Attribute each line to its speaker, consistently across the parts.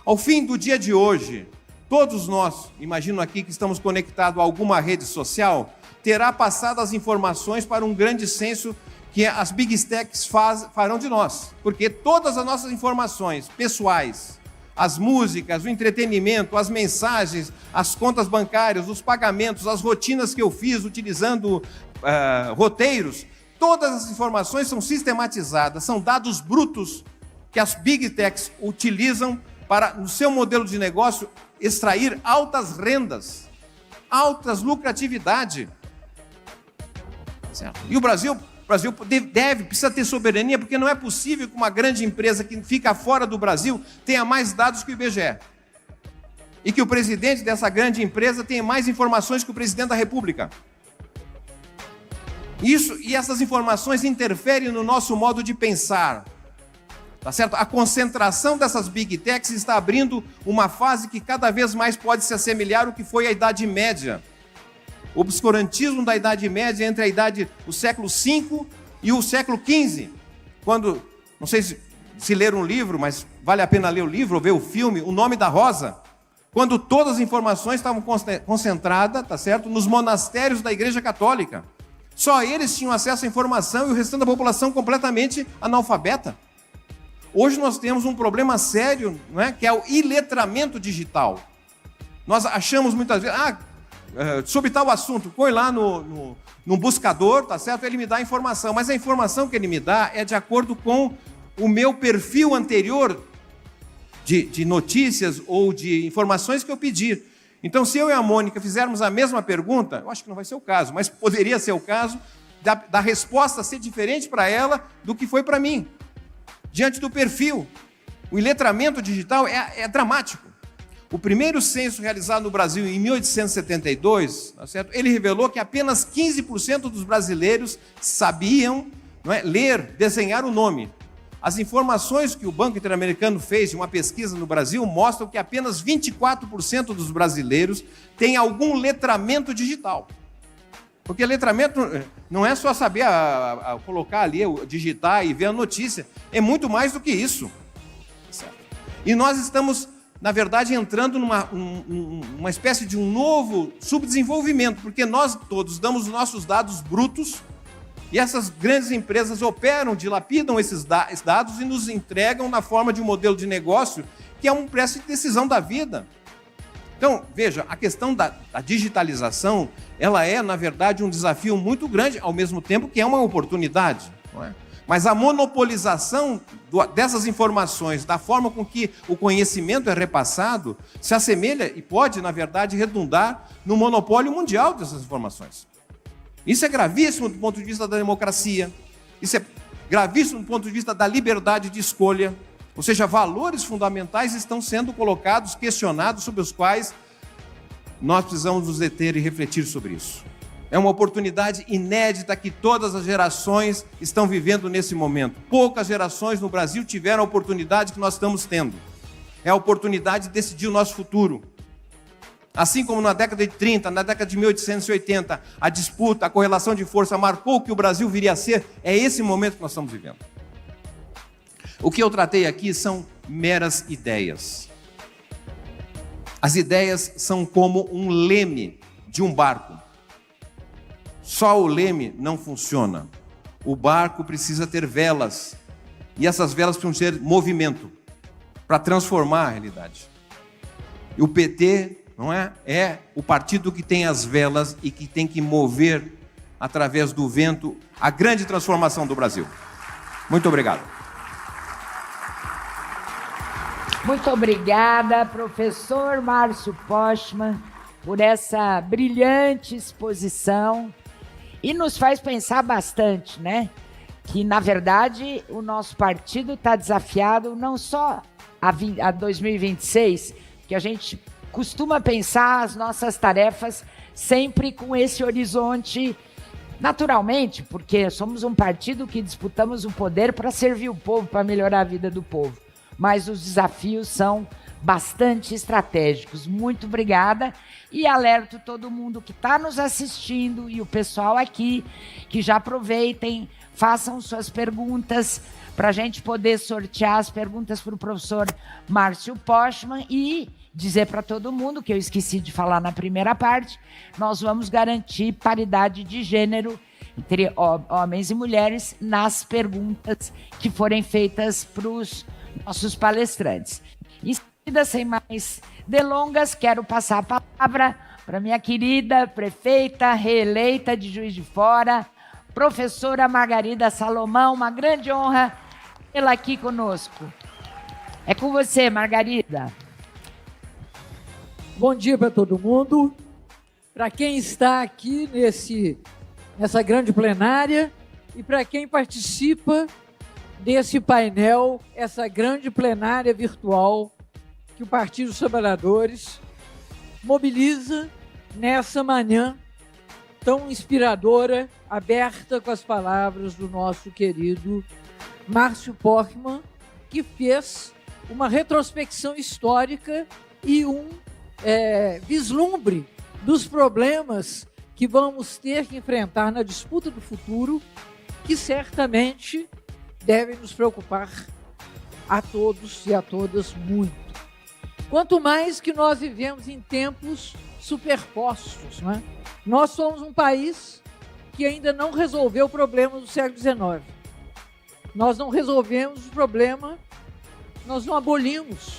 Speaker 1: Ao fim do dia de hoje, todos nós, imagino aqui que estamos conectados a alguma rede social, terá passado as informações para um grande censo que as Big Techs farão de nós. Porque todas as nossas informações pessoais, as músicas, o entretenimento, as mensagens, as contas bancárias, os pagamentos, as rotinas que eu fiz utilizando roteiros, todas as informações são sistematizadas, são dados brutos que as Big Techs utilizam para, no seu modelo de negócio, extrair altas rendas, altas lucratividade. Certo? E o Brasil precisa ter soberania, porque não é possível que uma grande empresa que fica fora do Brasil tenha mais dados que o IBGE. E que o presidente dessa grande empresa tenha mais informações que o presidente da República. E essas informações interferem no nosso modo de pensar. Tá certo? A concentração dessas Big Techs está abrindo uma fase que cada vez mais pode se assemelhar ao que foi a Idade Média. O obscurantismo da Idade Média entre o século V e o século XV. Quando, não sei se ler um livro, mas vale a pena ler o livro ou ver o filme, O Nome da Rosa, quando todas as informações estavam concentradas, tá certo, nos monastérios da Igreja Católica. Só eles tinham acesso à informação e o restante da população completamente analfabeta. Hoje nós temos um problema sério, não é? Que é o iletramento digital. Nós achamos muitas vezes, sobre tal assunto, põe lá no buscador, tá certo? Ele me dá a informação, mas a informação que ele me dá é de acordo com o meu perfil anterior de notícias ou de informações que eu pedir. Então, se eu e a Mônica fizermos a mesma pergunta, eu acho que não vai ser o caso, mas poderia ser o caso da resposta ser diferente para ela do que foi para mim, diante do perfil. O iletramento digital é dramático. O primeiro censo realizado no Brasil em 1872, tá certo? Ele revelou que apenas 15% dos brasileiros sabiam, não é, ler, desenhar o nome. As informações que o Banco Interamericano fez de uma pesquisa no Brasil mostram que apenas 24% dos brasileiros têm algum letramento digital. Porque letramento não é só saber colocar ali, digitar e ver a notícia. É muito mais do que isso. Certo? E nós estamos, na verdade, entrando numa espécie de um novo subdesenvolvimento, porque nós todos damos os nossos dados brutos e essas grandes empresas operam, dilapidam esses dados e nos entregam na forma de um modelo de negócio que é um preço de decisão da vida. Então, veja, a questão da digitalização, ela é, na verdade, um desafio muito grande, ao mesmo tempo que é uma oportunidade, não é? Mas a monopolização dessas informações, da forma com que o conhecimento é repassado, se assemelha e pode, na verdade, redundar no monopólio mundial dessas informações. Isso é gravíssimo do ponto de vista da democracia, isso é gravíssimo do ponto de vista da liberdade de escolha, ou seja, valores fundamentais estão sendo colocados, questionados, sobre os quais nós precisamos nos deter e refletir sobre isso. É uma oportunidade inédita que todas as gerações estão vivendo nesse momento. Poucas gerações no Brasil tiveram a oportunidade que nós estamos tendo. É a oportunidade de decidir o nosso futuro. Assim como na década de 30, na década de 1880, a disputa, a correlação de força marcou o que o Brasil viria a ser, é esse momento que nós estamos vivendo. O que eu tratei aqui são meras ideias. As ideias são como um leme de um barco. Só o leme não funciona. O barco precisa ter velas. E essas velas precisam ter movimento para transformar a realidade. E o PT, não é o partido que tem as velas e que tem que mover, através do vento, a grande transformação do Brasil. Muito obrigado.
Speaker 2: Muito obrigada, professor Márcio Postman, por essa brilhante exposição. E nos faz pensar bastante, né? Que, na verdade, o nosso partido está desafiado não só a 2026, que a gente costuma pensar as nossas tarefas sempre com esse horizonte, naturalmente, porque somos um partido que disputamos o poder para servir o povo, para melhorar a vida do povo. Mas os desafios são bastante estratégicos. Muito obrigada e alerto todo mundo que está nos assistindo e o pessoal aqui que já aproveitem, façam suas perguntas para a gente poder sortear as perguntas para o professor Márcio Postman e dizer para todo mundo, que eu esqueci de falar na primeira parte, nós vamos garantir paridade de gênero entre homens e mulheres nas perguntas que forem feitas para os nossos palestrantes. Em seguida, sem mais delongas, quero passar a palavra para minha querida prefeita reeleita de Juiz de Fora, professora Margarida Salomão. Uma grande honra tê-la aqui conosco. É com você, Margarida.
Speaker 3: Bom dia para todo mundo. Para quem está aqui nessa grande plenária e para quem participa desse painel, essa grande plenária virtual que o Partido dos Trabalhadores mobiliza nessa manhã tão inspiradora, aberta com as palavras do nosso querido Márcio Postman, que fez uma retrospecção histórica e um vislumbre dos problemas que vamos ter que enfrentar na disputa do futuro, que certamente devem nos preocupar a todos e a todas muito. Quanto mais que nós vivemos em tempos superpostos, né? Nós somos um país que ainda não resolveu o problema do século XIX. Nós não resolvemos o problema, nós não abolimos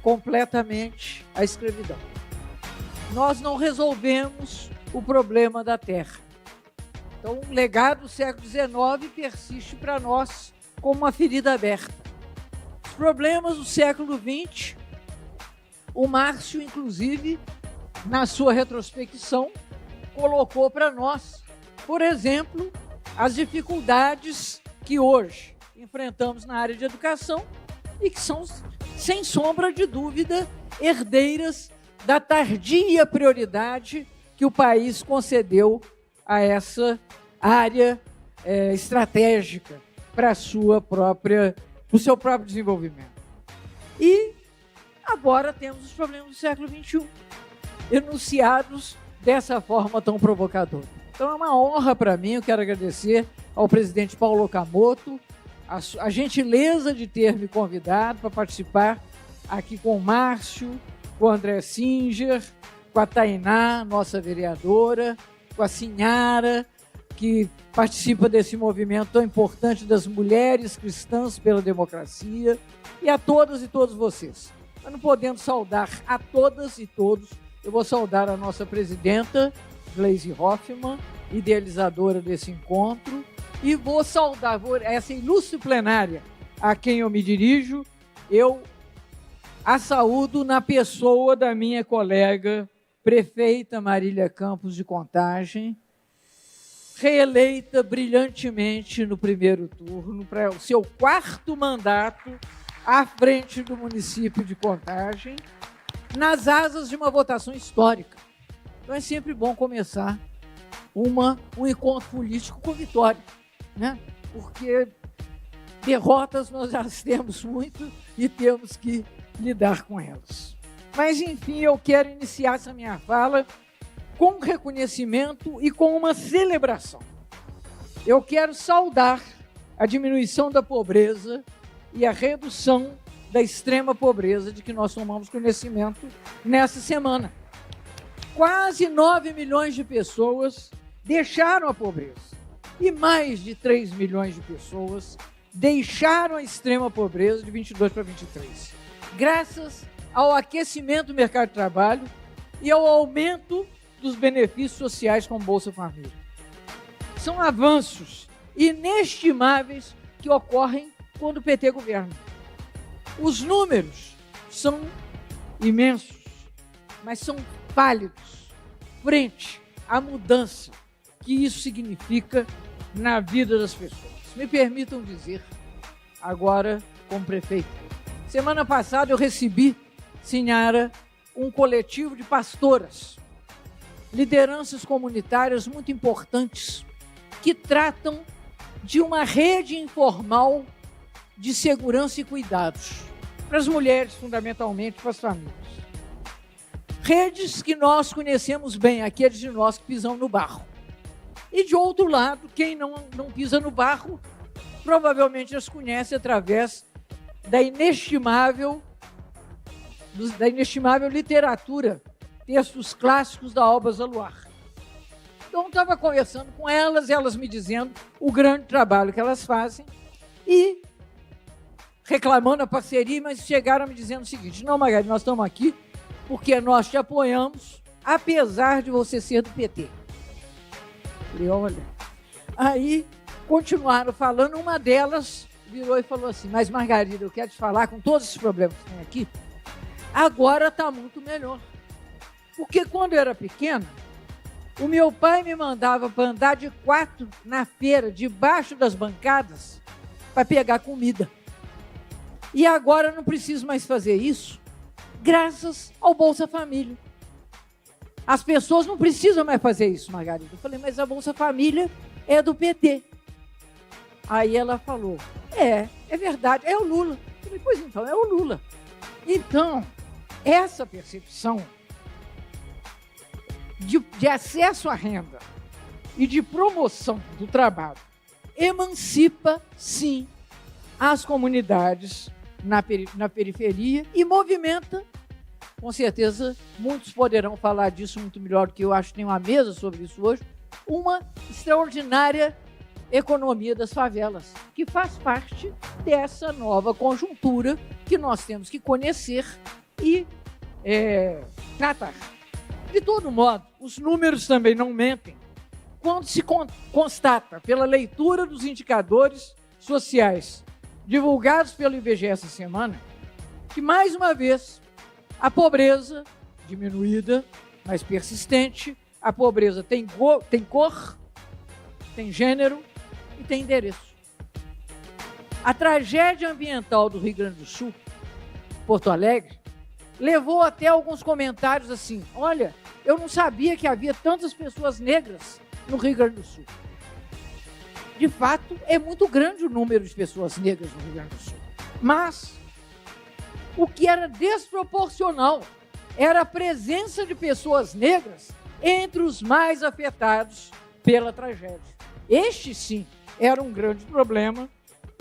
Speaker 3: completamente a escravidão. Nós não resolvemos o problema da terra. Então, o legado do século XIX persiste para nós como uma ferida aberta. Os problemas do século XX, o Márcio, inclusive, na sua retrospecção, colocou para nós, por exemplo, as dificuldades que hoje enfrentamos na área de educação e que são, sem sombra de dúvida, herdeiras da tardia prioridade que o país concedeu a essa área estratégica para o seu próprio desenvolvimento. E agora temos os problemas do século XXI, enunciados dessa forma tão provocadora. Então é uma honra para mim, eu quero agradecer ao presidente Paulo Okamoto a gentileza de ter me convidado para participar aqui com o Márcio, com o André Singer, com a Tainá, nossa vereadora, com a Sinhara, que participa desse movimento tão importante das mulheres cristãs pela democracia, e a todas e todos vocês. Mas não podendo saudar a todas e todos, eu vou saudar a nossa presidenta, Gleisi Hoffmann, idealizadora desse encontro, e vou saudar essa ilustre plenária a quem eu me dirijo. Eu a saúdo na pessoa da minha colega prefeita Marília Campos de Contagem, reeleita brilhantemente no primeiro turno para o seu 4º mandato à frente do município de Contagem, nas asas de uma votação histórica. Então é sempre bom começar um encontro político com vitória, né? Porque derrotas nós já temos muito e temos que lidar com elas. Mas, enfim, eu quero iniciar essa minha fala com um reconhecimento e com uma celebração. Eu quero saudar a diminuição da pobreza e a redução da extrema pobreza de que nós tomamos conhecimento nessa semana. Quase 9 milhões de pessoas deixaram a pobreza e mais de 3 milhões de pessoas deixaram a extrema pobreza de 22 para 23, graças ao aquecimento do mercado de trabalho e ao aumento dos benefícios sociais como Bolsa Família. São avanços inestimáveis que ocorrem quando o PT governa. Os números são imensos, mas são pálidos frente à mudança que isso significa na vida das pessoas. Me permitam dizer, agora como prefeito, semana passada eu recebi, Sinhara, um coletivo de pastoras, lideranças comunitárias muito importantes, que tratam de uma rede informal de segurança e cuidados para as mulheres, fundamentalmente para as famílias. Redes que nós conhecemos bem, aqueles de nós que pisam no barro. E, de outro lado, quem não pisa no barro provavelmente as conhece através da inestimável literatura, textos clássicos da Albas Aluar. Então, estava conversando com elas me dizendo o grande trabalho que elas fazem e reclamando a parceria, mas chegaram me dizendo o seguinte: não, Margarida, nós estamos aqui porque nós te apoiamos, apesar de você ser do PT. Falei, olha. Aí, continuaram falando, uma delas virou e falou assim: mas Margarida, eu quero te falar, com todos esses problemas que tem aqui, agora está muito melhor. Porque quando eu era pequena, o meu pai me mandava para andar de 4 na feira, debaixo das bancadas, para pegar comida. E agora eu não preciso mais fazer isso, graças ao Bolsa Família. As pessoas não precisam mais fazer isso, Margarida. Eu falei, mas a Bolsa Família é do PT. Aí ela falou, é verdade, é o Lula. Eu falei, pois então, é o Lula. Então, essa percepção de acesso à renda e de promoção do trabalho emancipa, sim, as comunidades na periferia e movimenta, com certeza, muitos poderão falar disso muito melhor do que eu, acho que tem uma mesa sobre isso hoje, uma extraordinária economia das favelas, que faz parte dessa nova conjuntura que nós temos que conhecer e tratar. De todo modo, os números também não mentem quando se constata, pela leitura dos indicadores sociais divulgados pelo IBGE essa semana, que, mais uma vez, a pobreza diminuída, mas persistente, a pobreza tem cor, tem gênero e tem endereço. A tragédia ambiental do Rio Grande do Sul, Porto Alegre, levou até alguns comentários assim, olha, eu não sabia que havia tantas pessoas negras no Rio Grande do Sul. De fato, é muito grande o número de pessoas negras no Rio Grande do Sul. Mas o que era desproporcional era a presença de pessoas negras entre os mais afetados pela tragédia. Este, sim, era um grande problema,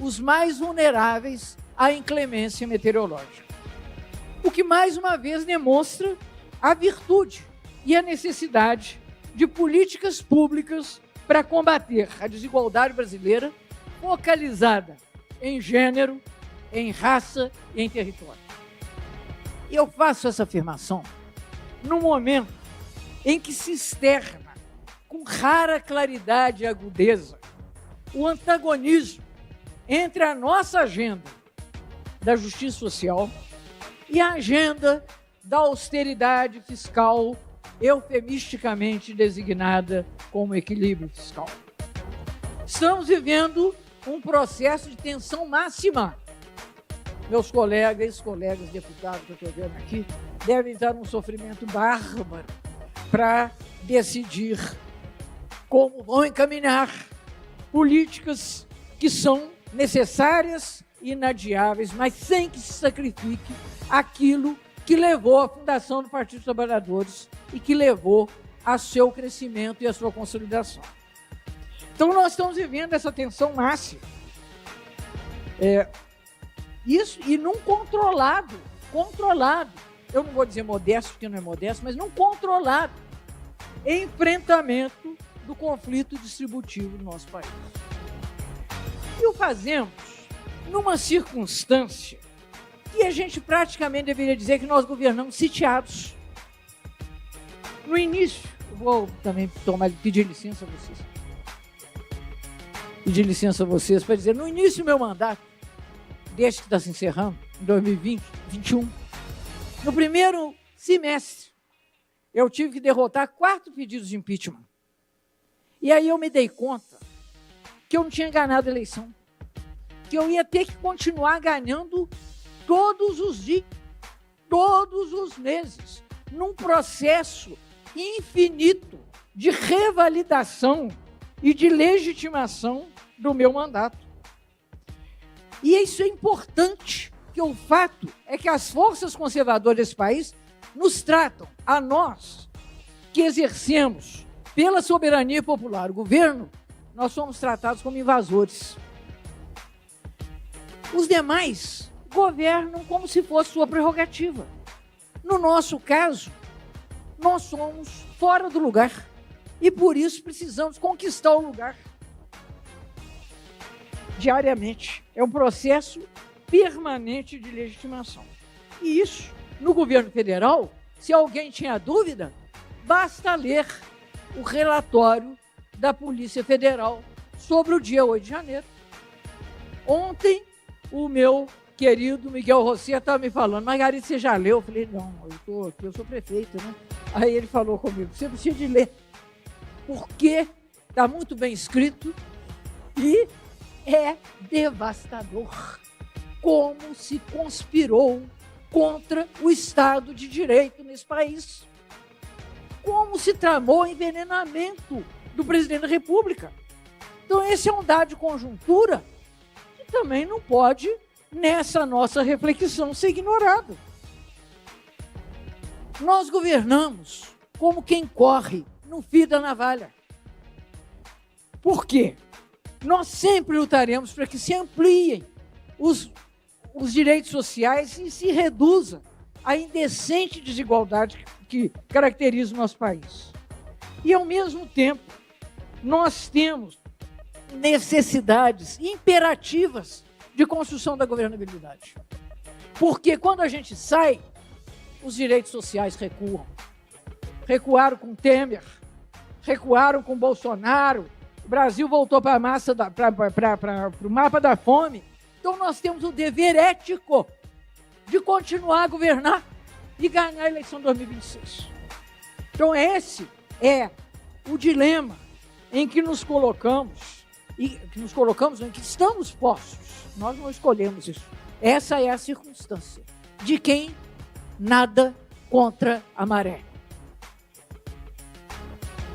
Speaker 3: os mais vulneráveis à inclemência meteorológica. O que, mais uma vez, demonstra a virtude e a necessidade de políticas públicas para combater a desigualdade brasileira focalizada em gênero, em raça e em território. Eu faço essa afirmação no momento em que se externa, com rara claridade e agudeza, o antagonismo entre a nossa agenda da justiça social e a agenda da austeridade fiscal, eufemisticamente designada como equilíbrio fiscal. Estamos vivendo um processo de tensão máxima. Meus colegas, ex-colegas deputados que eu estou vendo aqui, devem estar num sofrimento bárbaro para decidir como vão encaminhar políticas que são necessárias e inadiáveis, mas sem que se sacrifique aquilo que levou à fundação do Partido dos Trabalhadores e que levou ao seu crescimento e à sua consolidação. Então, nós estamos vivendo essa tensão máxima. Isso, e num controlado, eu não vou dizer modesto, porque não é modesto, mas num controlado enfrentamento do conflito distributivo do nosso país. E o fazemos numa circunstância que a gente praticamente deveria dizer que nós governamos sitiados. No início, eu vou também pedir licença a vocês. Pedir licença a vocês para dizer, no início do meu mandato, desde que está se encerrando, em 2020, 2021, no primeiro semestre, eu tive que derrotar 4 pedidos de impeachment. E aí eu me dei conta que eu não tinha ganhado a eleição, que eu ia ter que continuar ganhando todos os dias, todos os meses, num processo infinito de revalidação e de legitimação do meu mandato. E isso é importante, porque o fato é que as forças conservadoras desse país nos tratam, a nós, que exercemos pela soberania popular o governo, nós somos tratados como invasores. Os demais governam como se fosse sua prerrogativa. No nosso caso, nós somos fora do lugar e por isso precisamos conquistar o lugar diariamente. É um processo permanente de legitimação. E isso, no governo federal, se alguém tinha dúvida, basta ler o relatório da Polícia Federal sobre o dia 8 de janeiro. Ontem, o meu querido Miguel Rosset estava me falando, Margarida, você já leu? Eu falei, não, eu estou aqui, eu sou prefeito, né? Aí ele falou comigo, você precisa de ler, porque está muito bem escrito e é devastador como se conspirou contra o Estado de Direito nesse país. Como se tramou o envenenamento do presidente da República. Então esse é um dado de conjuntura que também não pode, nessa nossa reflexão, ser ignorado. Nós governamos como quem corre no fio da navalha. Por quê? Nós sempre lutaremos para que se ampliem os direitos sociais e se reduza a indecente desigualdade que caracteriza o nosso país. E, ao mesmo tempo, nós temos necessidades imperativas de construção da governabilidade. Porque quando a gente sai, os direitos sociais recuam. Recuaram com Temer, recuaram com Bolsonaro, o Brasil voltou para o mapa da fome. Então nós temos o dever ético de continuar a governar e ganhar a eleição de 2026. Então esse é o dilema em que nos colocamos, em que estamos postos. Nós não escolhemos isso. Essa é a circunstância de quem nada contra a maré.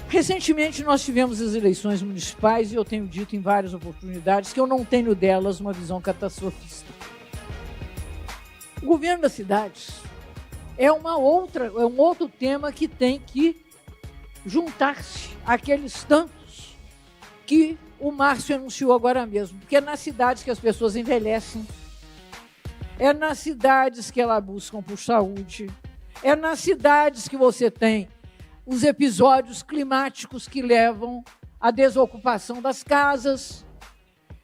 Speaker 3: Recentemente nós tivemos as eleições municipais e eu tenho dito em várias oportunidades que eu não tenho delas uma visão catastrofista. O governo das cidades é um outro tema que tem que juntar-se àqueles tantos que o Márcio anunciou agora mesmo, porque é nas cidades que as pessoas envelhecem, é nas cidades que elas buscam por saúde, é nas cidades que você tem os episódios climáticos que levam à desocupação das casas.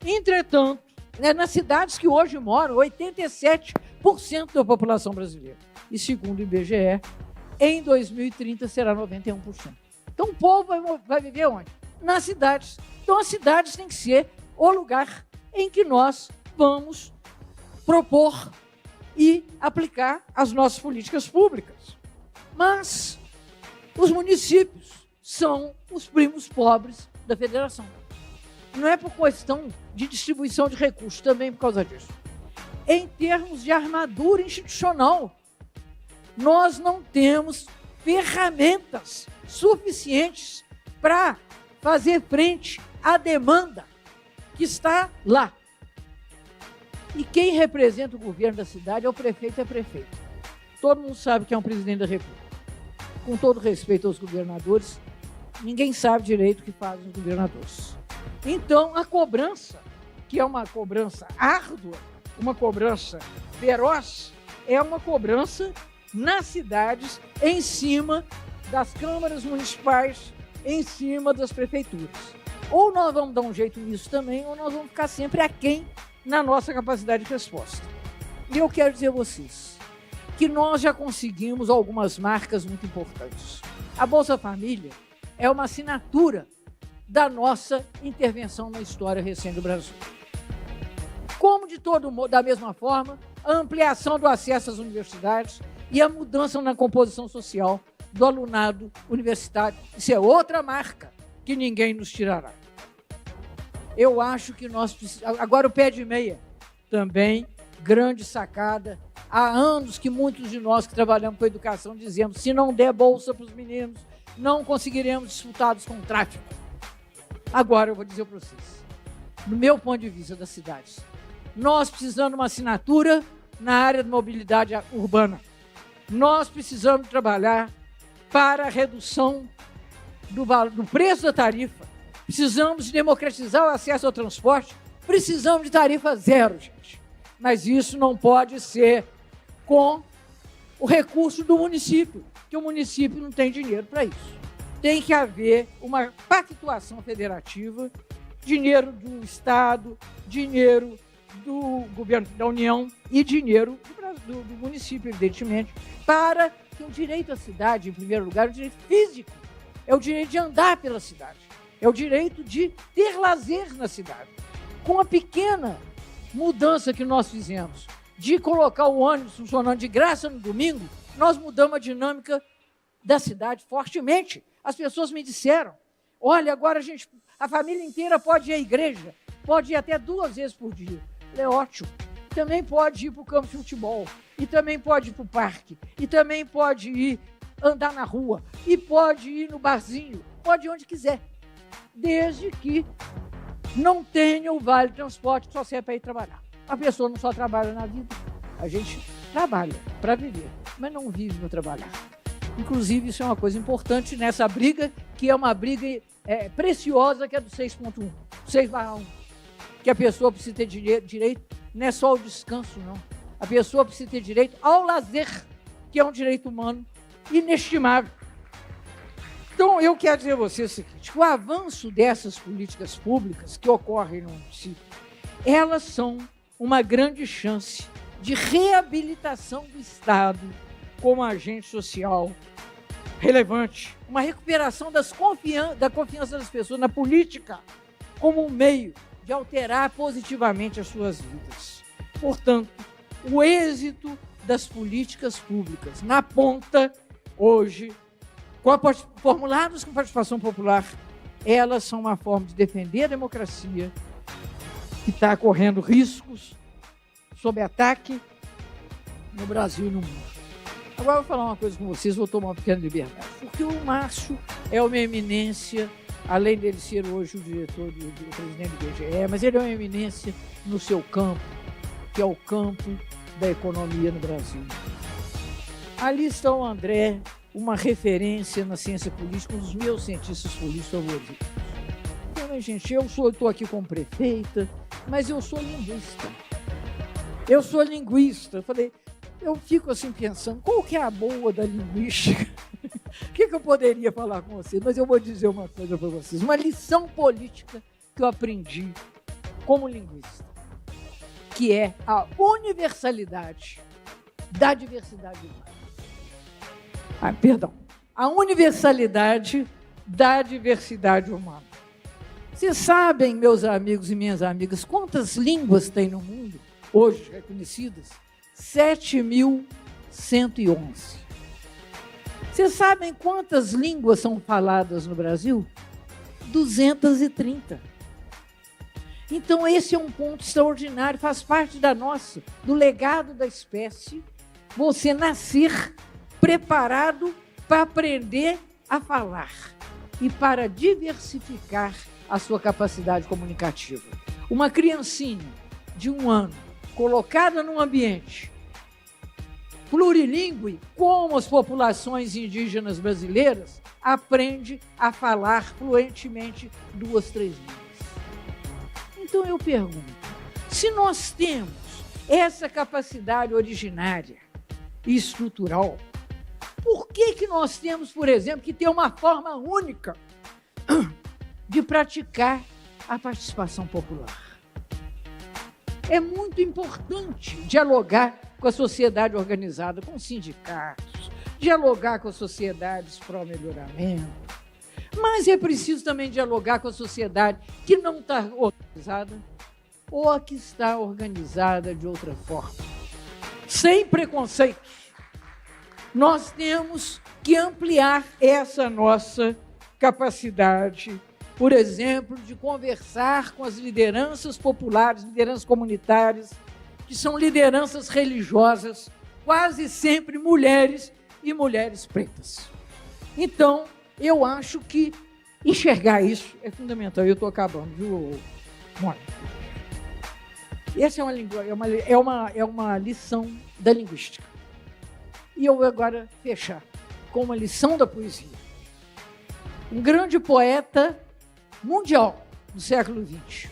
Speaker 3: Entretanto, é nas cidades que hoje moram 87% da população brasileira. E segundo o IBGE, em 2030 será 91%. Então o povo vai viver onde? Nas cidades. Então as cidades têm que ser o lugar em que nós vamos propor e aplicar as nossas políticas públicas. Mas os municípios são os primos pobres da federação. Não é por questão de distribuição de recursos, também por causa disso. Em termos de armadura institucional, nós não temos ferramentas suficientes para fazer frente à demanda que está lá. E quem representa o governo da cidade é o prefeito e a prefeita. Todo mundo sabe que é um presidente da República. Com todo respeito aos governadores, ninguém sabe direito o que fazem os governadores. Então, a cobrança, que é uma cobrança árdua, uma cobrança feroz, é uma cobrança nas cidades, em cima das câmaras municipais, em cima das prefeituras. Ou nós vamos dar um jeito nisso também, ou nós vamos ficar sempre aquém na nossa capacidade de resposta. E eu quero dizer a vocês que nós já conseguimos algumas marcas muito importantes. A Bolsa Família é uma assinatura da nossa intervenção na história recente do Brasil. Como da mesma forma, a ampliação do acesso às universidades e a mudança na composição social do alunado universitário. Isso é outra marca que ninguém nos tirará. Eu acho que nós precisamos... Agora o pé de meia, também grande sacada. Há anos que muitos de nós que trabalhamos com educação dizemos, se não der bolsa para os meninos, não conseguiremos resultados com o tráfico. Agora eu vou dizer para vocês, do meu ponto de vista das cidades, nós precisamos de uma assinatura na área de mobilidade urbana. Nós precisamos trabalhar para a redução do preço da tarifa. Precisamos democratizar o acesso ao transporte. Precisamos de tarifa zero, gente. Mas isso não pode ser com o recurso do município, que o município não tem dinheiro para isso. Tem que haver uma pactuação federativa, dinheiro do Estado, dinheiro do governo da União e dinheiro do município, evidentemente, para que o direito à cidade, em primeiro lugar, é o direito físico, é o direito de andar pela cidade, é o direito de ter lazer na cidade. Com a pequena mudança que nós fizemos de colocar o ônibus funcionando de graça no domingo, nós mudamos a dinâmica da cidade fortemente. As pessoas me disseram, olha, agora a família inteira pode ir à igreja, pode ir até 2 vezes por dia. É ótimo. Também pode ir para o campo de futebol, e também pode ir para o parque, e também pode ir andar na rua, e pode ir no barzinho, pode ir onde quiser, desde que não tenha o vale transporte que só serve para ir trabalhar. A pessoa não só trabalha na vida, a gente trabalha para viver, mas não vive para trabalhar. Inclusive, isso é uma coisa importante nessa briga, que é uma briga preciosa, que é do 6.1, 6/1, que a pessoa precisa ter direito, não é só o descanso, não. A pessoa precisa ter direito ao lazer, que é um direito humano inestimável. Então, eu quero dizer a você o seguinte, que o avanço dessas políticas públicas que ocorrem no município, elas são uma grande chance de reabilitação do Estado como agente social relevante, uma recuperação da confiança das pessoas na política como um meio de alterar positivamente as suas vidas. Portanto, o êxito das políticas públicas na ponta, hoje, formuladas com participação popular, elas são uma forma de defender a democracia que está correndo riscos sob ataque no Brasil e no mundo. Agora eu vou falar uma coisa com vocês, vou tomar uma pequena liberdade, porque o Márcio é uma eminência, além dele ser hoje o diretor do presidente do IBGE, mas ele é uma eminência no seu campo, que é o campo da economia no Brasil. Ali está o André, uma referência na ciência política, um dos meus cientistas políticos favoritos. Então, gente, eu estou aqui como prefeita, mas eu sou linguista. Eu falei, eu fico assim pensando, qual que é a boa da linguística? O que eu poderia falar com vocês? Mas eu vou dizer uma coisa para vocês, uma lição política que eu aprendi como linguista, que é a universalidade da diversidade humana. A universalidade da diversidade humana. Vocês sabem, meus amigos e minhas amigas, quantas línguas tem no mundo, hoje reconhecidas? 7.111. Vocês sabem quantas línguas são faladas no Brasil? 230. Então, esse é um ponto extraordinário, faz parte do legado da espécie, você nascer preparado para aprender a falar e para diversificar a sua capacidade comunicativa. Uma criancinha de 1 ano, colocada num ambiente plurilingüe, como as populações indígenas brasileiras, aprende a falar fluentemente 2, 3 línguas. Então eu pergunto, se nós temos essa capacidade originária e estrutural, por que nós temos, por exemplo, que ter uma forma única de praticar a participação popular? É muito importante dialogar com a sociedade organizada, com os sindicatos, dialogar com as sociedades pró-melhoramento, mas é preciso também dialogar com a sociedade que não está organizada ou a que está organizada de outra forma, sem preconceitos. Nós temos que ampliar essa nossa capacidade, por exemplo, de conversar com as lideranças populares, lideranças comunitárias, que são lideranças religiosas, quase sempre mulheres e mulheres pretas. Então, eu acho que enxergar isso é fundamental. Eu estou acabando, viu, Mônica? Essa é uma lição da linguística. E eu vou agora fechar com uma lição da poesia. Um grande poeta mundial do século XX,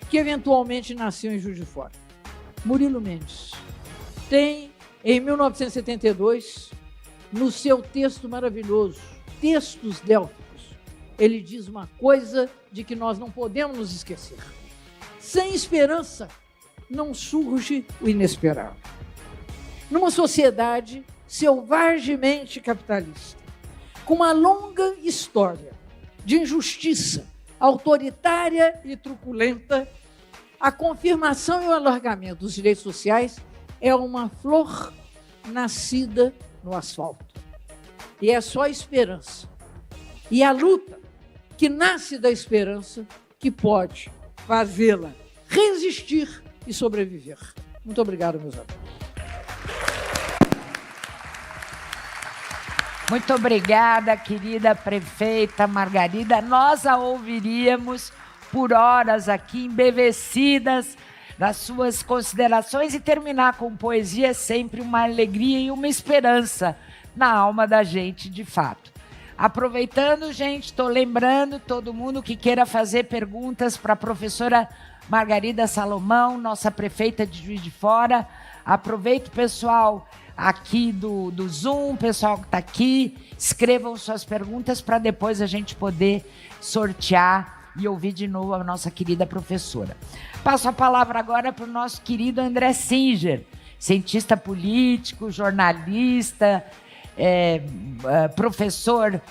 Speaker 3: que eventualmente nasceu em Juiz de Fora, Murilo Mendes tem, em 1972, no seu texto maravilhoso, Textos Délficos, ele diz uma coisa de que nós não podemos nos esquecer. Sem esperança, não surge o inesperado. Numa sociedade selvagemente capitalista, com uma longa história de injustiça autoritária e truculenta, a confirmação e o alargamento dos direitos sociais é uma flor nascida no asfalto. E é só a esperança. E a luta que nasce da esperança que pode fazê-la resistir e sobreviver. Muito obrigado, meus amigos.
Speaker 2: Muito obrigada, querida prefeita Margarida. Nós a ouviríamos por horas aqui, embevecidas nas suas considerações, e terminar com poesia é sempre uma alegria e uma esperança na alma da gente, de fato. Aproveitando, gente, estou lembrando todo mundo que queira fazer perguntas para a professora Margarida Salomão, nossa prefeita de Juiz de Fora. Aproveito, pessoal, aqui do Zoom, pessoal que está aqui, escrevam suas perguntas para depois a gente poder sortear e ouvir de novo a nossa querida professora. Passo a palavra agora para o nosso querido André Singer, cientista político, jornalista, professor,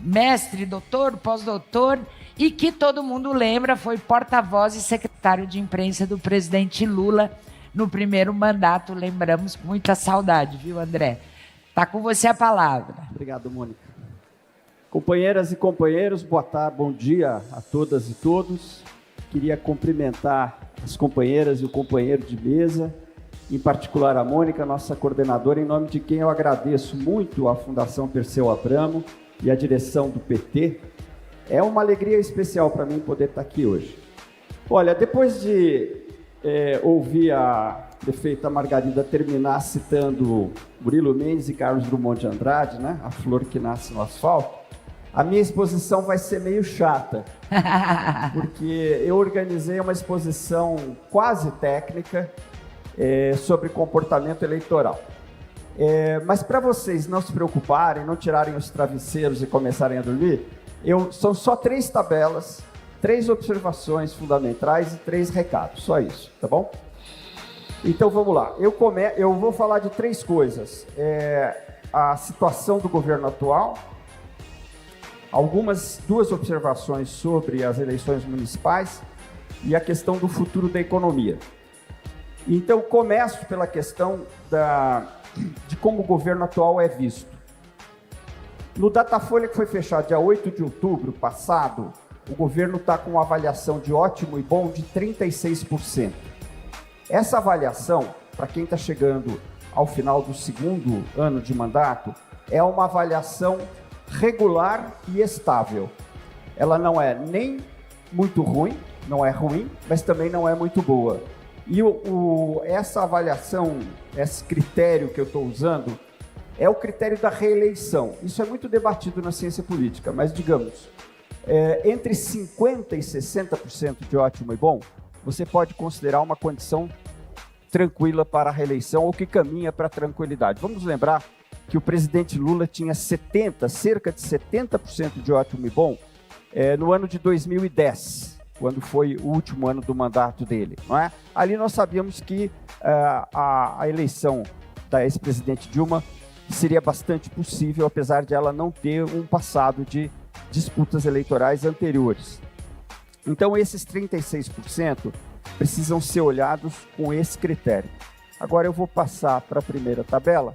Speaker 2: mestre, doutor, pós-doutor, e que todo mundo lembra, foi porta-voz e secretário de imprensa do presidente Lula no primeiro mandato. Lembramos com muita saudade, viu, André? Está com você a palavra.
Speaker 4: Obrigado, Mônica. Companheiras e companheiros, boa tarde, bom dia a todas e todos. Queria cumprimentar as companheiras e o companheiro de mesa, em particular a Mônica, nossa coordenadora, em nome de quem eu agradeço muito à Fundação Perseu Abramo e à direção do PT. É uma alegria especial para mim poder estar aqui hoje. Olha, depois de ouvir a prefeita Margarida terminar citando Murilo Mendes e Carlos Drummond de Andrade, né? A flor que nasce no asfalto, a minha exposição vai ser meio chata, porque eu organizei uma exposição quase técnica sobre comportamento eleitoral. Mas para vocês não se preocuparem, não tirarem os travesseiros e começarem a dormir, são só 3 tabelas, 3 observações fundamentais e 3 recados, só isso, tá bom? Então vamos lá, eu vou falar de 3 coisas: a situação do governo atual, duas observações sobre as eleições municipais e a questão do futuro da economia. Então começo pela questão de como o governo atual é visto. No Datafolha, que foi fechado dia 8 de outubro passado, o governo está com uma avaliação de ótimo e bom de 36%. Essa avaliação, para quem está chegando ao final do segundo ano de mandato, é uma avaliação regular e estável. Ela não é nem muito ruim, não é ruim, mas também não é muito boa. E essa avaliação, esse critério que eu estou usando, é o critério da reeleição. Isso é muito debatido na ciência política, mas digamos, entre 50% e 60% de ótimo e bom, você pode considerar uma condição tranquila para a reeleição ou que caminha para a tranquilidade. Vamos lembrar que o presidente Lula tinha cerca de 70% de ótimo e bom no ano de 2010, quando foi o último ano do mandato dele, não é? Ali nós sabíamos que a eleição da ex-presidente Dilma seria bastante possível, apesar de ela não ter um passado de disputas eleitorais anteriores. Então, esses 36% precisam ser olhados com esse critério. Agora eu vou passar para a primeira tabela,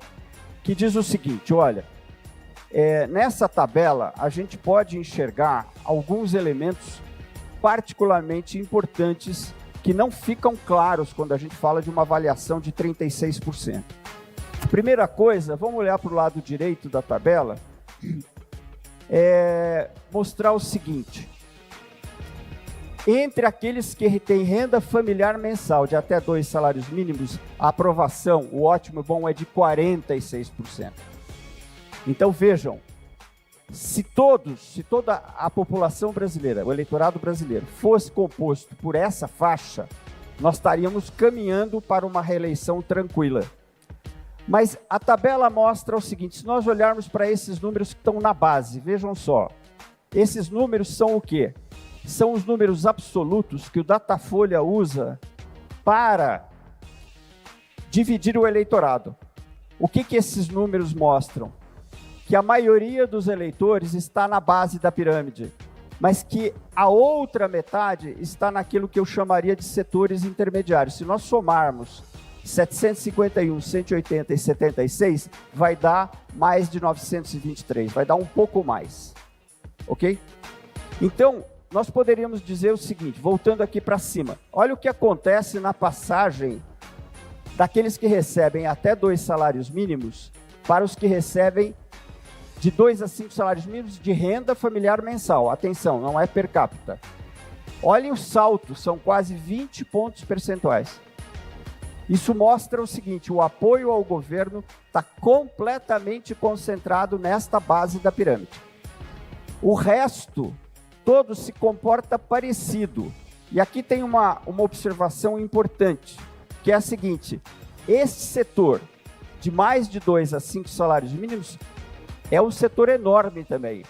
Speaker 4: que diz o seguinte, olha, nessa tabela a gente pode enxergar alguns elementos particularmente importantes que não ficam claros quando a gente fala de uma avaliação de 36%. Primeira coisa, vamos olhar para o lado direito da tabela, mostrar o seguinte: entre aqueles que têm renda familiar mensal de até 2 salários mínimos, a aprovação, o ótimo e bom, é de 46%. Então vejam, se toda a população brasileira, o eleitorado brasileiro, fosse composto por essa faixa, nós estaríamos caminhando para uma reeleição tranquila. Mas a tabela mostra o seguinte, se nós olharmos para esses números que estão na base, vejam só, esses números são o quê? São os números absolutos que o Datafolha usa para dividir o eleitorado. O que esses números mostram? Que a maioria dos eleitores está na base da pirâmide, mas que a outra metade está naquilo que eu chamaria de setores intermediários. Se nós somarmos 751, 180 e 76, vai dar mais de 923, vai dar um pouco mais, ok? Então, nós poderíamos dizer o seguinte, voltando aqui para cima, olha o que acontece na passagem daqueles que recebem até 2 salários mínimos para os que recebem de 2 a 5 salários mínimos de renda familiar mensal. Atenção, não é per capita. Olhem o salto, são quase 20 pontos percentuais. Isso mostra o seguinte, o apoio ao governo está completamente concentrado nesta base da pirâmide. O resto, todo se comporta parecido. E aqui tem uma observação importante, que é a seguinte, esse setor de mais de 2 a 5 salários mínimos é um setor enorme também.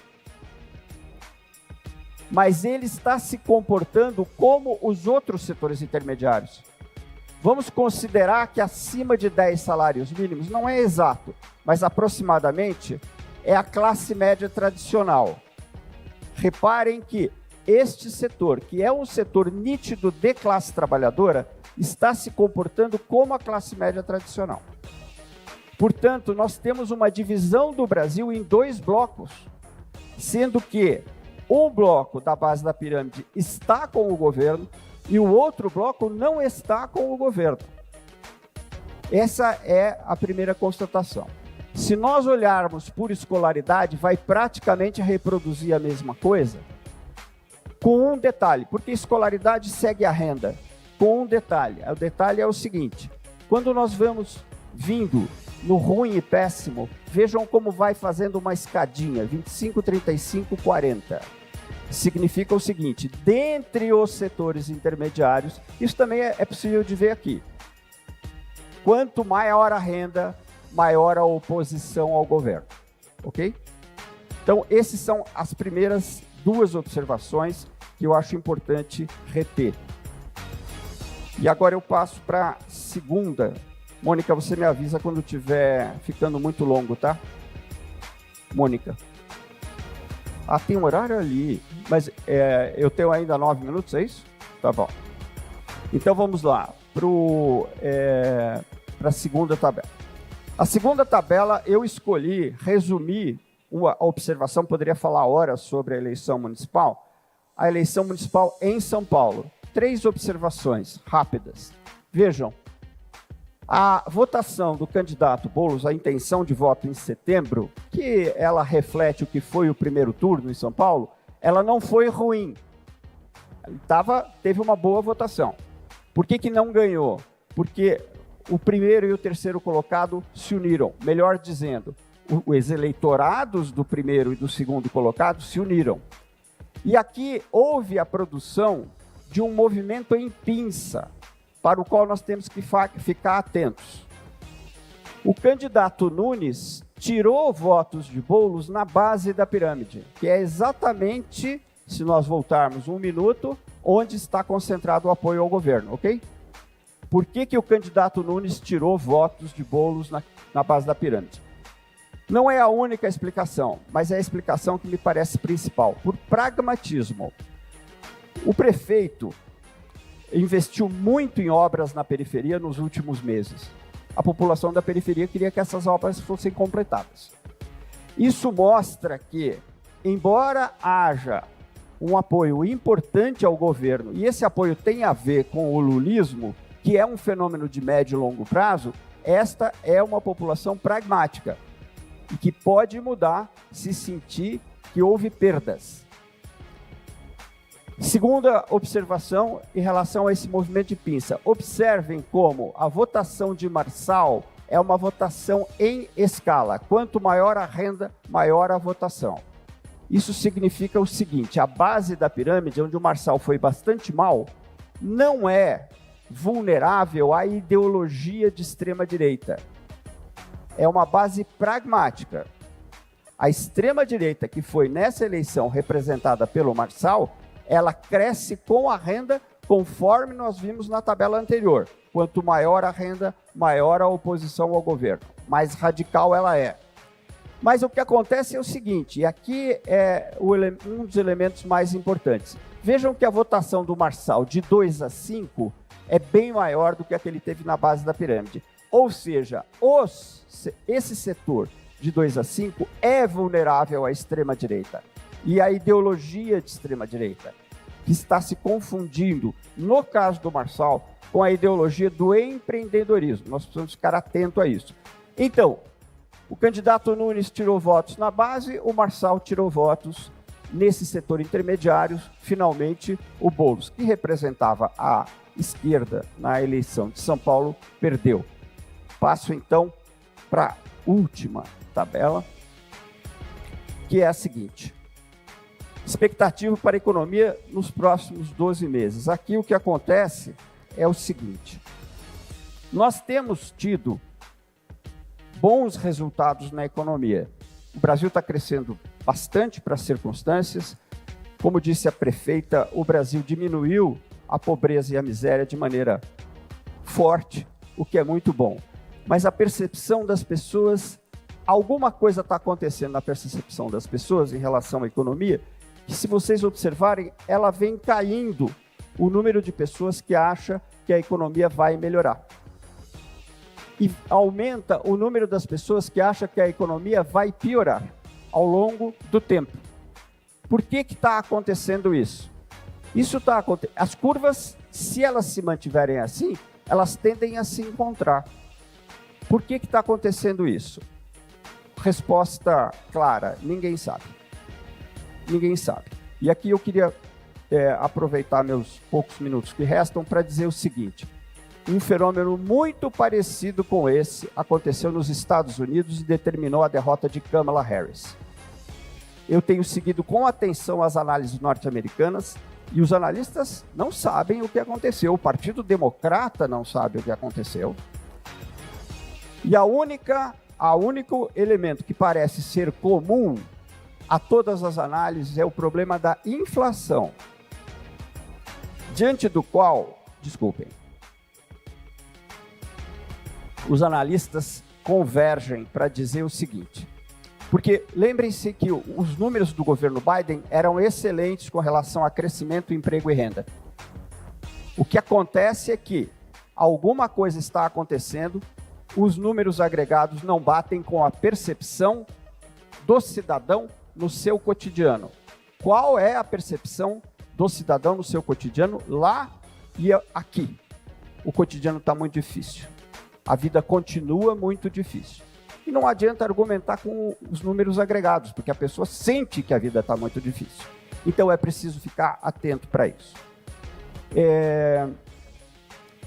Speaker 4: Mas ele está se comportando como os outros setores intermediários. Vamos considerar que acima de 10 salários mínimos, não é exato, mas aproximadamente, é a classe média tradicional. Reparem que este setor, que é um setor nítido de classe trabalhadora, está se comportando como a classe média tradicional. Portanto, nós temos uma divisão do Brasil em 2 blocos, sendo que um bloco da base da pirâmide está com o governo e o outro bloco não está com o governo. Essa é a primeira constatação. Se nós olharmos por escolaridade, vai praticamente reproduzir a mesma coisa, com um detalhe, porque escolaridade segue a renda, com um detalhe. O detalhe é o seguinte, quando nós vamos vindo no ruim e péssimo, vejam como vai fazendo uma escadinha, 25, 35, 40. Significa o seguinte, dentre os setores intermediários, isso também é possível de ver aqui. Quanto maior a renda, maior a oposição ao governo, ok? Então, essas são as primeiras 2 observações que eu acho importante reter. E agora eu passo para a segunda. Mônica, você me avisa quando estiver ficando muito longo, tá? Mônica. Ah, tem um horário ali, mas eu tenho ainda 9 minutos, é isso? Tá bom. Então vamos lá, para a segunda tabela. A segunda tabela eu escolhi resumir a observação, poderia falar horas sobre a eleição municipal. A eleição municipal em São Paulo. 3 observações rápidas. Vejam. A votação do candidato Boulos, a intenção de voto em setembro, que ela reflete o que foi o primeiro turno em São Paulo, ela não foi ruim. Teve uma boa votação. Por que não ganhou? Porque o primeiro e o terceiro colocado se uniram. Melhor dizendo, os eleitorados do primeiro e do segundo colocado se uniram. E aqui houve a produção de um movimento em pinça, para o qual nós temos que ficar atentos. O candidato Nunes tirou votos de Boulos na base da pirâmide, que é exatamente, se nós voltarmos 1 minuto, onde está concentrado o apoio ao governo, ok? Por que o candidato Nunes tirou votos de Boulos na base da pirâmide? Não é a única explicação, mas é a explicação que me parece principal. Por pragmatismo, o prefeito investiu muito em obras na periferia nos últimos meses. A população da periferia queria que essas obras fossem completadas. Isso mostra que, embora haja um apoio importante ao governo, e esse apoio tem a ver com o lulismo, que é um fenômeno de médio e longo prazo, esta é uma população pragmática, e que pode mudar se sentir que houve perdas. Segunda observação em relação a esse movimento de pinça. Observem como a votação de Marçal é uma votação em escala. Quanto maior a renda, maior a votação. Isso significa o seguinte, a base da pirâmide, onde o Marçal foi bastante mal, não é vulnerável à ideologia de extrema-direita. É uma base pragmática. A extrema-direita, que foi nessa eleição representada pelo Marçal, ela cresce com a renda conforme nós vimos na tabela anterior. Quanto maior a renda, maior a oposição ao governo. Mais radical ela é. Mas o que acontece é o seguinte, e aqui é um dos elementos mais importantes. Vejam que a votação do Marçal de 2 a 5 é bem maior do que a que ele teve na base da pirâmide. Ou seja, esse setor de 2 a 5 é vulnerável à extrema-direita. E à ideologia de extrema-direita, que está se confundindo, no caso do Marçal, com a ideologia do empreendedorismo. Nós precisamos ficar atento a isso. Então, o candidato Nunes tirou votos na base, o Marçal tirou votos nesse setor intermediário. Finalmente, o Boulos, que representava a esquerda na eleição de São Paulo, perdeu. Passo então para a última tabela, que é a seguinte. Expectativa para a economia nos próximos 12 meses. Aqui o que acontece é o seguinte. Nós temos tido bons resultados na economia. O Brasil está crescendo bastante para as circunstâncias. Como disse a prefeita, o Brasil diminuiu a pobreza e a miséria de maneira forte, o que é muito bom. Mas a percepção das pessoas, alguma coisa está acontecendo na percepção das pessoas em relação à economia, que se vocês observarem, ela vem caindo o número de pessoas que acha que a economia vai melhorar. E aumenta o número das pessoas que acham que a economia vai piorar ao longo do tempo. Por que está acontecendo isso? Isso está acontecendo. As curvas, se elas se mantiverem assim, elas tendem a se encontrar. Por que está acontecendo isso? Resposta clara, ninguém sabe. Ninguém sabe. E aqui eu queria aproveitar meus poucos minutos que restam para dizer o seguinte. Um fenômeno muito parecido com esse aconteceu nos Estados Unidos e determinou a derrota de Kamala Harris. Eu tenho seguido com atenção as análises norte-americanas e os analistas não sabem o que aconteceu. O Partido Democrata não sabe o que aconteceu. E o único elemento que parece ser comum a todas as análises é o problema da inflação, diante do qual, os analistas convergem para dizer o seguinte, porque lembrem-se que os números do governo Biden eram excelentes com relação a crescimento, emprego e renda. O que acontece é que alguma coisa está acontecendo, os números agregados não batem com a percepção do cidadão no seu cotidiano. Qual é a percepção do cidadão no seu cotidiano lá e aqui? O cotidiano está muito difícil. A vida continua muito difícil. E não adianta argumentar com os números agregados, porque a pessoa sente que a vida está muito difícil. Então é preciso ficar atento para isso.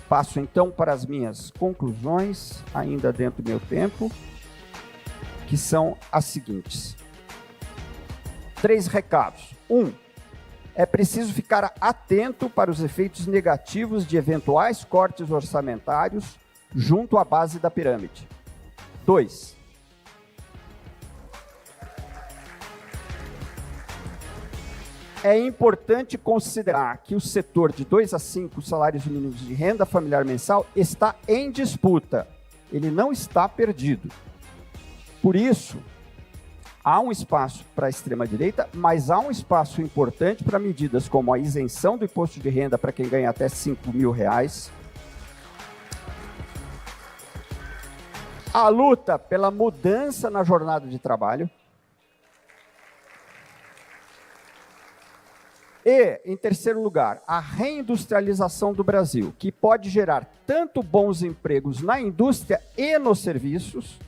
Speaker 4: Passo então para as minhas conclusões, ainda dentro do meu tempo, que são as seguintes. 3 recados. 1. É preciso ficar atento para os efeitos negativos de eventuais cortes orçamentários junto à base da pirâmide. 2. É importante considerar que o setor de 2 a 5 salários mínimos de renda familiar mensal está em disputa. Ele não está perdido. Por isso, há um espaço para a extrema-direita, mas há um espaço importante para medidas como a isenção do imposto de renda para quem ganha até R$5.000, a luta pela mudança na jornada de trabalho e, em terceiro lugar, a reindustrialização do Brasil, que pode gerar tanto bons empregos na indústria e nos serviços,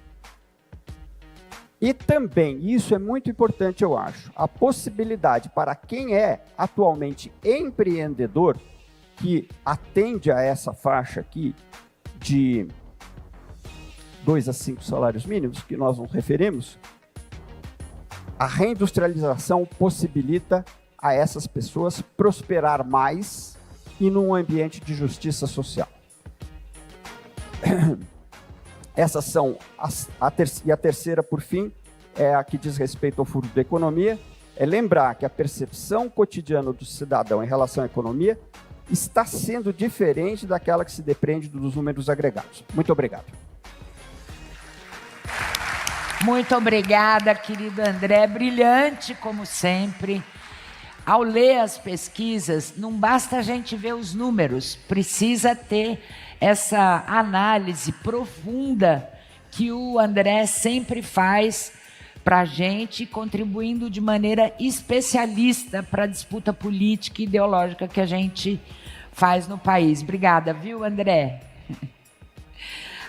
Speaker 4: e também, isso é muito importante, eu acho, a possibilidade para quem é atualmente empreendedor, que atende a essa faixa aqui de 2 a 5 salários mínimos, que nós nos referimos, a reindustrialização possibilita a essas pessoas prosperar mais e num ambiente de justiça social. Essas são e a terceira, por fim, é a que diz respeito ao futuro da economia, é lembrar que a percepção cotidiana do cidadão em relação à economia está sendo diferente daquela que se depende dos números agregados. Muito obrigado.
Speaker 2: Muito obrigada, querido André. Brilhante, como sempre. Ao ler as pesquisas, não basta a gente ver os números, precisa ter essa análise profunda que o André sempre faz para a gente, contribuindo de maneira especialista para a disputa política e ideológica que a gente faz no país. Obrigada, viu, André?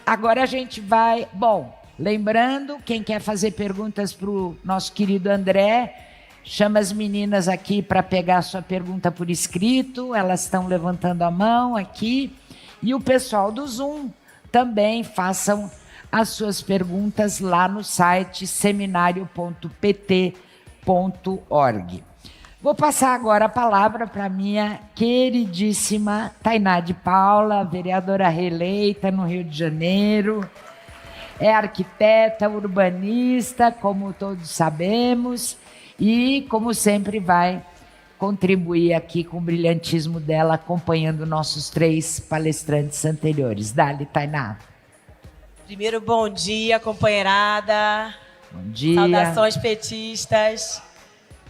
Speaker 2: Agora a gente vai... Bom, lembrando, quem quer fazer perguntas para o nosso querido André, chama as meninas aqui para pegar a sua pergunta por escrito, elas estão levantando a mão aqui. E o pessoal do Zoom também façam as suas perguntas lá no site seminario.pt.org. Vou passar agora a palavra para a minha queridíssima Tainá de Paula, vereadora reeleita no Rio de Janeiro. É arquiteta, urbanista, como todos sabemos, e, como sempre, vai contribuir aqui com o brilhantismo dela, acompanhando nossos 3 palestrantes anteriores. Dali, Tainá.
Speaker 5: Primeiro, bom dia, companheirada.
Speaker 2: Bom dia.
Speaker 5: Saudações petistas.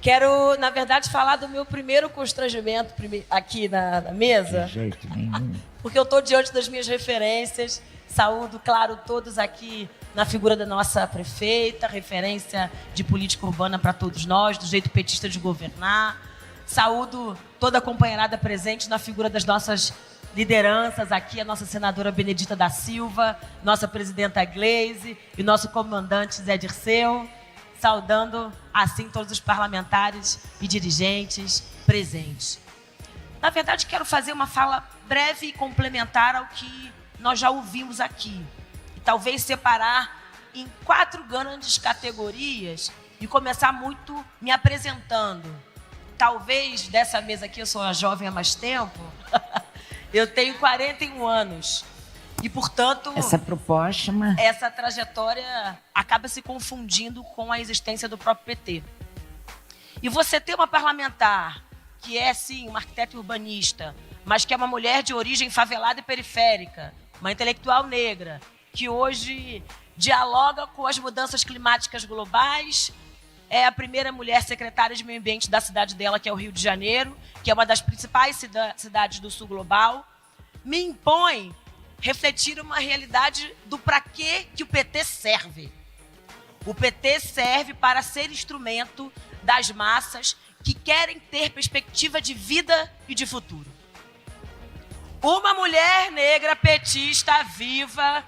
Speaker 5: Quero, na verdade, falar do meu primeiro constrangimento aqui na mesa.
Speaker 2: De jeito nenhum.
Speaker 5: Porque eu estou diante das minhas referências. Saúdo, claro, todos aqui na figura da nossa prefeita, referência de política urbana para todos nós, do jeito petista de governar. Saúdo toda a companheirada presente na figura das nossas lideranças aqui, a nossa senadora Benedita da Silva, nossa presidenta Gleise e nosso comandante Zé Dirceu, saudando assim todos os parlamentares e dirigentes presentes. Na verdade, quero fazer uma fala breve e complementar ao que nós já ouvimos aqui. E talvez separar em 4 grandes categorias e começar muito me apresentando. Talvez dessa mesa aqui, eu sou uma jovem há mais tempo, eu tenho 41 anos. E, portanto, essa trajetória acaba se confundindo com a existência do próprio PT. E você ter uma parlamentar que é, sim, uma arquiteta urbanista, mas que é uma mulher de origem favelada e periférica, uma intelectual negra, que hoje dialoga com as mudanças climáticas globais, é a primeira mulher secretária de meio ambiente da cidade dela, que é o Rio de Janeiro, que é uma das principais cidades do sul global, me impõe refletir uma realidade do para que o PT serve. O PT serve para ser instrumento das massas que querem ter perspectiva de vida e de futuro. Uma mulher negra petista viva,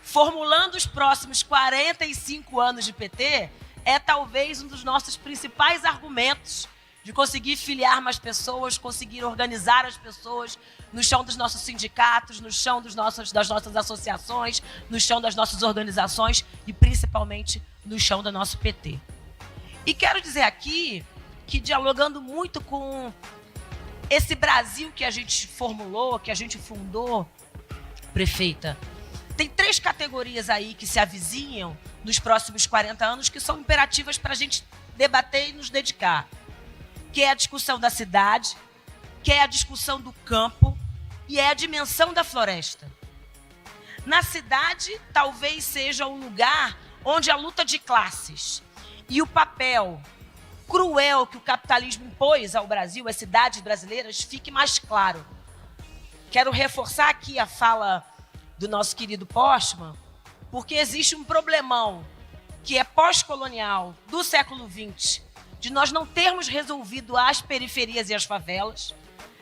Speaker 5: formulando os próximos 45 anos de PT, é talvez um dos nossos principais argumentos de conseguir filiar mais pessoas, conseguir organizar as pessoas no chão dos nossos sindicatos, no chão das nossas associações, no chão das nossas organizações e principalmente no chão do nosso PT. E quero dizer aqui que, dialogando muito com esse Brasil que a gente formulou, que a gente fundou, prefeita, tem 3 categorias aí que se avizinham nos próximos 40 anos que são imperativas para a gente debater e nos dedicar. Que é a discussão da cidade, que é a discussão do campo e é a dimensão da floresta. Na cidade, talvez seja um lugar onde a luta de classes e o papel cruel que o capitalismo impôs ao Brasil, às cidades brasileiras, fique mais claro. Quero reforçar aqui a fala do nosso querido Postman, porque existe um problemão que é pós-colonial do século XX, de nós não termos resolvido as periferias e as favelas.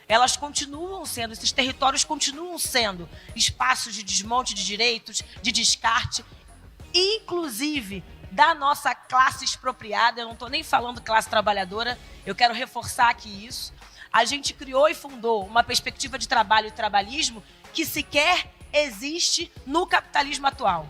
Speaker 5: Elas continuam sendo, esses territórios continuam sendo espaços de desmonte de direitos, de descarte, inclusive da nossa classe expropriada. Eu não estou nem falando classe trabalhadora, eu quero reforçar aqui isso. A gente criou e fundou uma perspectiva de trabalho e trabalhismo que sequer existe no capitalismo atual.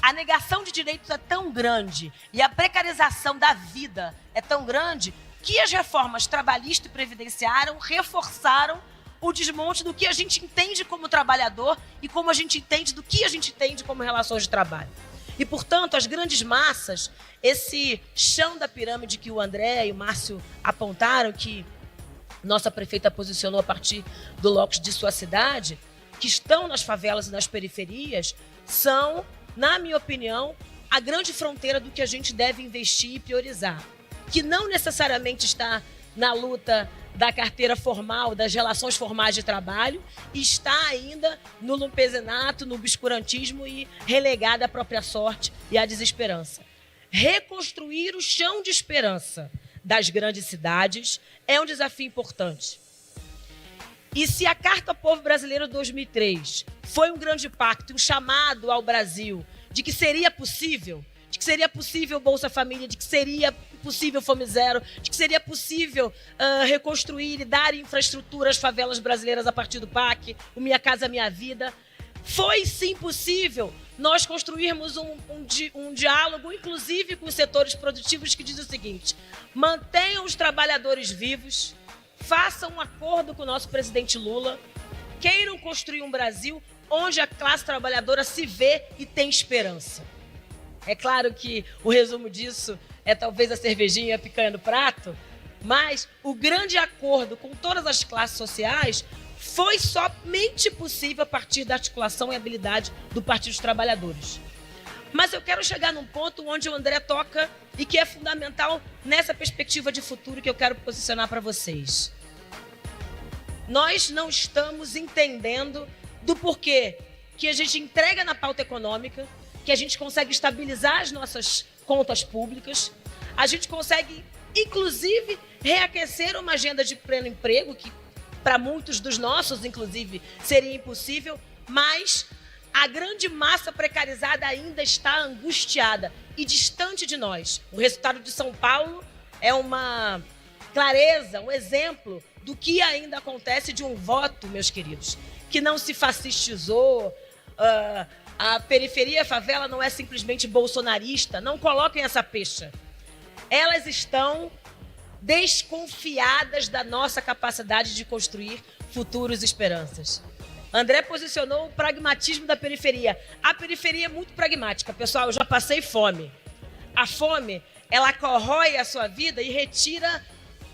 Speaker 5: A negação de direitos é tão grande e a precarização da vida é tão grande que as reformas trabalhista e previdenciária reforçaram o desmonte do que a gente entende como trabalhador e como a gente entende do que a gente entende como relações de trabalho. E, portanto, as grandes massas, esse chão da pirâmide que o André e o Márcio apontaram, que nossa prefeita posicionou a partir do locus de sua cidade, que estão nas favelas e nas periferias, são, na minha opinião, a grande fronteira do que a gente deve investir e priorizar, que não necessariamente está na luta da carteira formal, das relações formais de trabalho, está ainda no lumpezenato, no obscurantismo e relegada à própria sorte e à desesperança. Reconstruir o chão de esperança das grandes cidades é um desafio importante. E se a Carta ao Povo Brasileiro de 2003 foi um grande pacto, um chamado ao Brasil de que seria possível Bolsa Família, de que seria possível Fome Zero, de que seria possível reconstruir e dar infraestrutura às favelas brasileiras a partir do PAC, o Minha Casa Minha Vida. Foi sim possível nós construirmos um diálogo, inclusive com os setores produtivos, que diz o seguinte: mantenham os trabalhadores vivos, façam um acordo com o nosso presidente Lula, queiram construir um Brasil onde a classe trabalhadora se vê e tem esperança. É claro que o resumo disso é talvez a cervejinha e a picanha no prato, mas o grande acordo com todas as classes sociais foi somente possível a partir da articulação e habilidade do Partido dos Trabalhadores. Mas eu quero chegar num ponto onde o André toca e que é fundamental nessa perspectiva de futuro que eu quero posicionar para vocês. Nós não estamos entendendo do porquê que a gente entrega na pauta econômica, que a gente consegue estabilizar as nossas contas públicas, a gente consegue, inclusive, reaquecer uma agenda de pleno emprego, que para muitos dos nossos, inclusive, seria impossível, mas a grande massa precarizada ainda está angustiada e distante de nós. O resultado de São Paulo é uma clareza, um exemplo do que ainda acontece de um voto, meus queridos, que não se fascistizou. A periferia, a favela não é simplesmente bolsonarista. Não coloquem essa pecha. Elas estão desconfiadas da nossa capacidade de construir futuros e esperanças. André posicionou o pragmatismo da periferia. A periferia é muito pragmática. Pessoal, eu já passei fome. A fome, ela corrói a sua vida e retira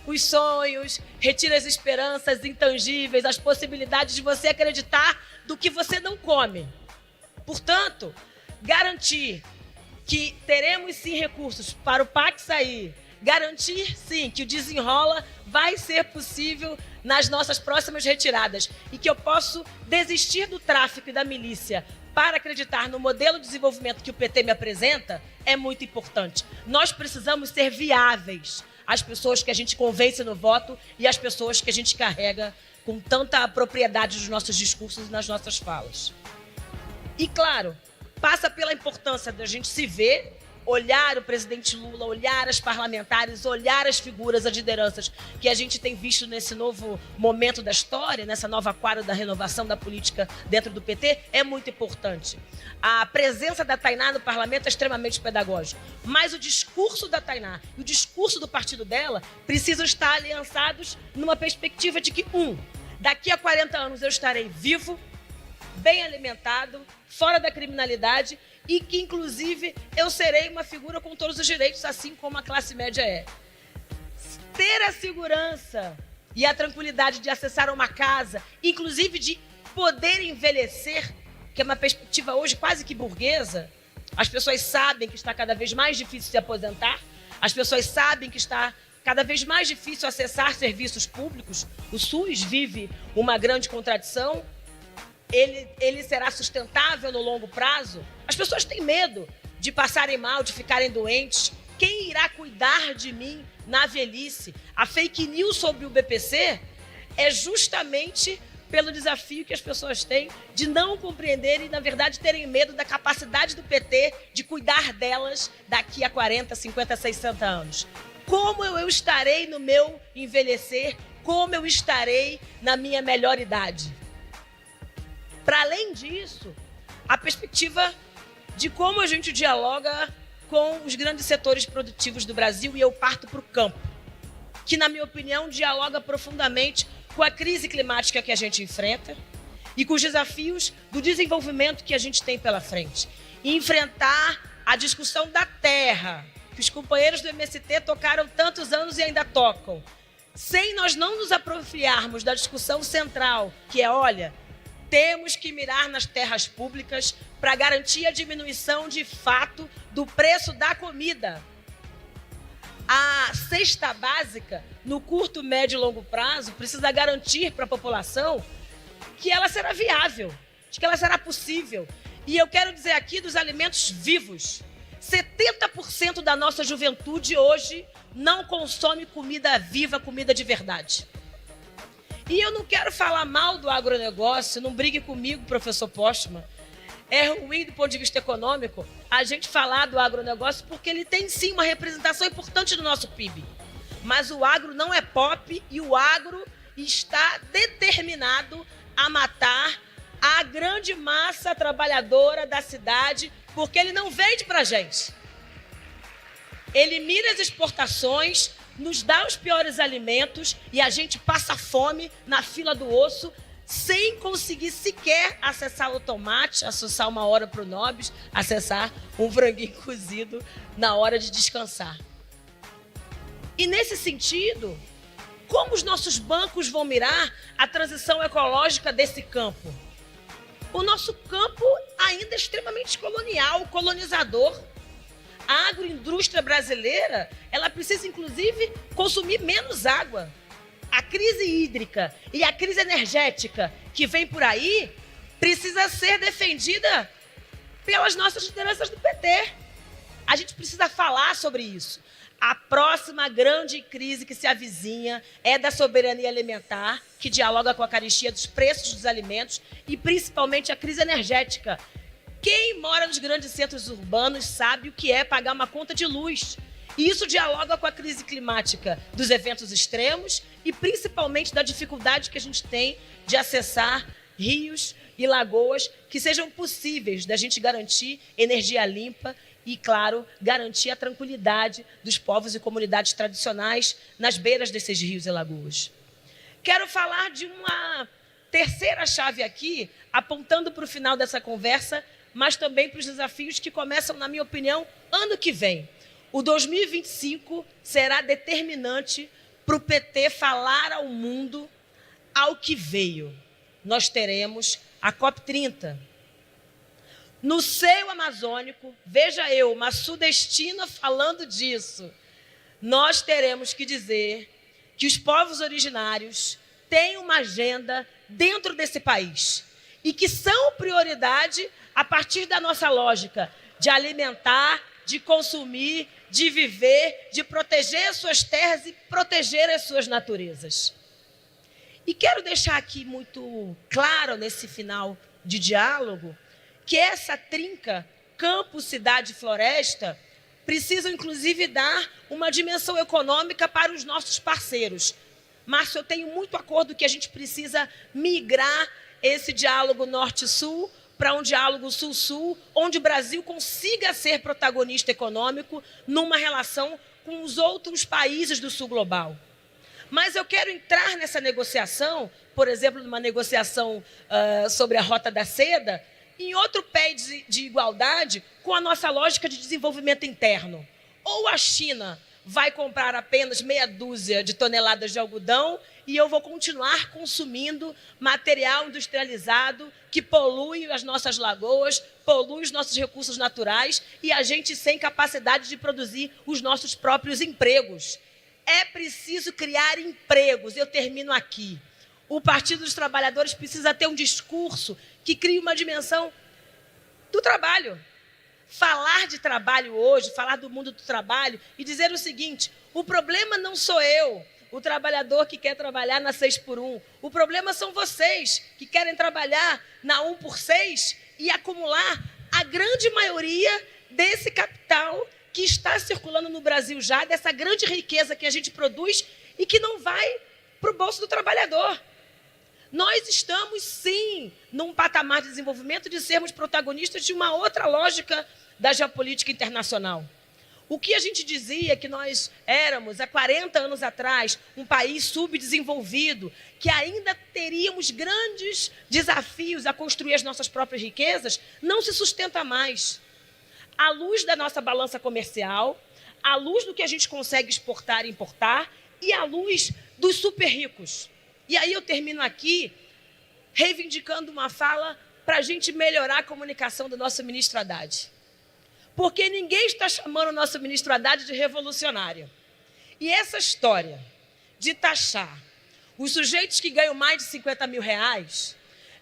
Speaker 5: os sonhos, retira as esperanças intangíveis, as possibilidades de você acreditar do que você não come. Portanto, garantir que teremos sim recursos para o PAC sair, garantir sim que o desenrola vai ser possível nas nossas próximas retiradas e que eu posso desistir do tráfico e da milícia para acreditar no modelo de desenvolvimento que o PT me apresenta, é muito importante. Nós precisamos ser viáveis às pessoas que a gente convence no voto e às pessoas que a gente carrega com tanta propriedade nos nossos discursos e nas nossas falas. E, claro, passa pela importância da gente se ver, olhar o presidente Lula, olhar as parlamentares, olhar as figuras, as lideranças que a gente tem visto nesse novo momento da história, nessa nova quadra da renovação da política dentro do PT, é muito importante. A presença da Tainá no parlamento é extremamente pedagógico, mas o discurso da Tainá e o discurso do partido dela precisam estar aliançados numa perspectiva de que, daqui a 40 anos eu estarei vivo, bem alimentado, fora da criminalidade e que, inclusive, eu serei uma figura com todos os direitos, assim como a classe média é. Ter a segurança e a tranquilidade de acessar uma casa, inclusive de poder envelhecer, que é uma perspectiva hoje quase que burguesa. As pessoas sabem que está cada vez mais difícil se aposentar, as pessoas sabem que está cada vez mais difícil acessar serviços públicos. O SUS vive uma grande contradição. Ele será sustentável no longo prazo? As pessoas têm medo de passarem mal, de ficarem doentes. Quem irá cuidar de mim na velhice? A fake news sobre o BPC é justamente pelo desafio que as pessoas têm de não compreenderem e, na verdade, terem medo da capacidade do PT de cuidar delas daqui a 40, 50, 60 anos. Como eu estarei no meu envelhecer? Como eu estarei na minha melhor idade? Para além disso, a perspectiva de como a gente dialoga com os grandes setores produtivos do Brasil, e eu parto para o campo. que, na minha opinião, dialoga profundamente com a crise climática que a gente enfrenta e com os desafios do desenvolvimento que a gente tem pela frente. E enfrentar a discussão da terra, que os companheiros do MST tocaram tantos anos e ainda tocam, sem nós não nos apropriarmos da discussão central, que é, olha, temos que mirar nas terras públicas para garantir a diminuição de fato do preço da comida. A cesta básica, no curto, médio e longo prazo, precisa garantir para a população que ela será viável, de que ela será possível. E eu quero dizer aqui dos alimentos vivos. 70% da nossa juventude hoje não consome comida viva, comida de verdade. E eu não quero falar mal do agronegócio, não brigue comigo, professor Postman. É ruim do ponto de vista econômico a gente falar do agronegócio porque ele tem sim uma representação importante do nosso PIB. Mas o agro não é pop e o agro está determinado a matar a grande massa trabalhadora da cidade porque ele não vende para a gente. Ele mira as exportações, nos dá os piores alimentos e a gente passa fome na fila do osso sem conseguir sequer acessar o tomate, acessar uma hora para o Nobis, acessar um franguinho cozido na hora de descansar. E nesse sentido, como os nossos bancos vão mirar a transição ecológica desse campo? O nosso campo ainda é extremamente colonial, colonizador. A agroindústria brasileira, ela precisa, inclusive, consumir menos água. A crise hídrica e a crise energética que vem por aí precisa ser defendida pelas nossas lideranças do PT. A gente precisa falar sobre isso. A próxima grande crise que se avizinha é da soberania alimentar, que dialoga com a carestia dos preços dos alimentos e principalmente a crise energética. Quem mora nos grandes centros urbanos sabe o que é pagar uma conta de luz. E isso dialoga com a crise climática dos eventos extremos e principalmente da dificuldade que a gente tem de acessar rios e lagoas que sejam possíveis da gente garantir energia limpa e, claro, garantir a tranquilidade dos povos e comunidades tradicionais nas beiras desses rios e lagoas. Quero falar de uma terceira chave aqui, apontando para o final dessa conversa, mas também para os desafios que começam, na minha opinião, ano que vem. O 2025 será determinante para o PT falar ao mundo ao que veio. Nós teremos a COP30. No seio amazônico, veja eu, uma sudestina falando disso, nós teremos que dizer que os povos originários têm uma agenda dentro desse país e que são prioridade a partir da nossa lógica de alimentar, de consumir, de viver, de proteger as suas terras e proteger as suas naturezas. E quero deixar aqui muito claro nesse final de diálogo que essa trinca campo, cidade e floresta precisam, inclusive, dar uma dimensão econômica para os nossos parceiros. Márcio, eu tenho muito acordo que a gente precisa migrar esse diálogo norte-sul para um diálogo sul-sul, onde o Brasil consiga ser protagonista econômico numa relação com os outros países do sul global. Mas eu quero entrar nessa negociação, por exemplo, numa negociação sobre a Rota da Seda, em outro pé de igualdade com a nossa lógica de desenvolvimento interno. Ou a China vai comprar apenas meia dúzia de toneladas de algodão e eu vou continuar consumindo material industrializado que polui as nossas lagoas, polui os nossos recursos naturais e a gente sem capacidade de produzir os nossos próprios empregos. É preciso criar empregos. Eu termino aqui. O Partido dos Trabalhadores precisa ter um discurso que crie uma dimensão do trabalho. Falar de trabalho hoje, falar do mundo do trabalho e dizer o seguinte: o problema não sou eu, o trabalhador que quer trabalhar na 6x1. O problema são vocês que querem trabalhar na 1x6 e acumular a grande maioria desse capital que está circulando no Brasil já, dessa grande riqueza que a gente produz e que não vai para o bolso do trabalhador. Nós estamos, sim, num patamar de desenvolvimento de sermos protagonistas de uma outra lógica da geopolítica internacional. O que a gente dizia que nós éramos, há 40 anos atrás, um país subdesenvolvido, que ainda teríamos grandes desafios a construir as nossas próprias riquezas, não se sustenta mais. À luz da nossa balança comercial, à luz do que a gente consegue exportar e importar, e à luz dos super ricos. E aí eu termino aqui reivindicando uma fala para a gente melhorar a comunicação do nosso ministro Haddad. Porque ninguém está chamando o nosso ministro Haddad de revolucionário. E essa história de taxar os sujeitos que ganham mais de 50 mil reais,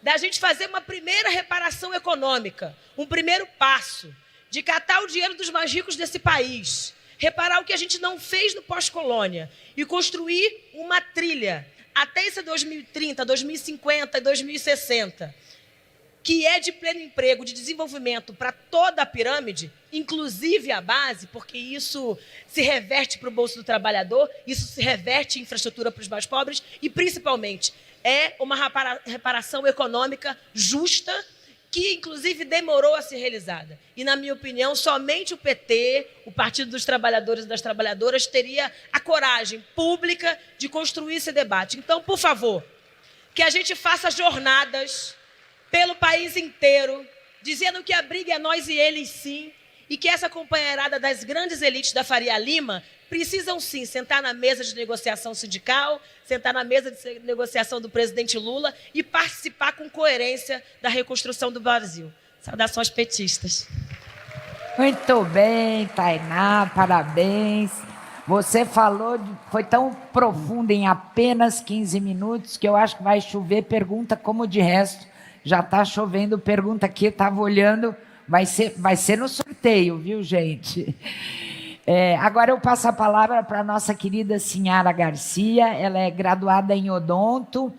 Speaker 5: da gente fazer uma primeira reparação econômica, um primeiro passo, de catar o dinheiro dos mais ricos desse país, reparar o que a gente não fez no pós-colônia e construir uma trilha até esse 2030, 2050 e 2060, que é de pleno emprego, de desenvolvimento para toda a pirâmide, inclusive a base, porque isso se reverte para o bolso do trabalhador, isso se reverte em infraestrutura para os mais pobres e, principalmente, é uma reparação econômica justa que, inclusive, demorou a ser realizada. E, na minha opinião, somente o PT, o Partido dos Trabalhadores e das Trabalhadoras, teria a coragem pública de construir esse debate. Então, por favor, que a gente faça jornadas pelo país inteiro, dizendo que a briga é nós e eles sim, e que essa companheirada das grandes elites da Faria Lima precisam sim sentar na mesa de negociação sindical, sentar na mesa de negociação do presidente Lula e participar com coerência da reconstrução do Brasil. Saudações petistas.
Speaker 2: Muito bem, Tainá, parabéns. Você falou, foi tão profundo em apenas 15 minutos que eu acho que vai chover pergunta como de resto. Já está chovendo pergunta aqui, estava olhando, vai ser no sorteio, viu, gente? Agora eu passo a palavra para a nossa querida Sinhara Garcia, ela é graduada em odonto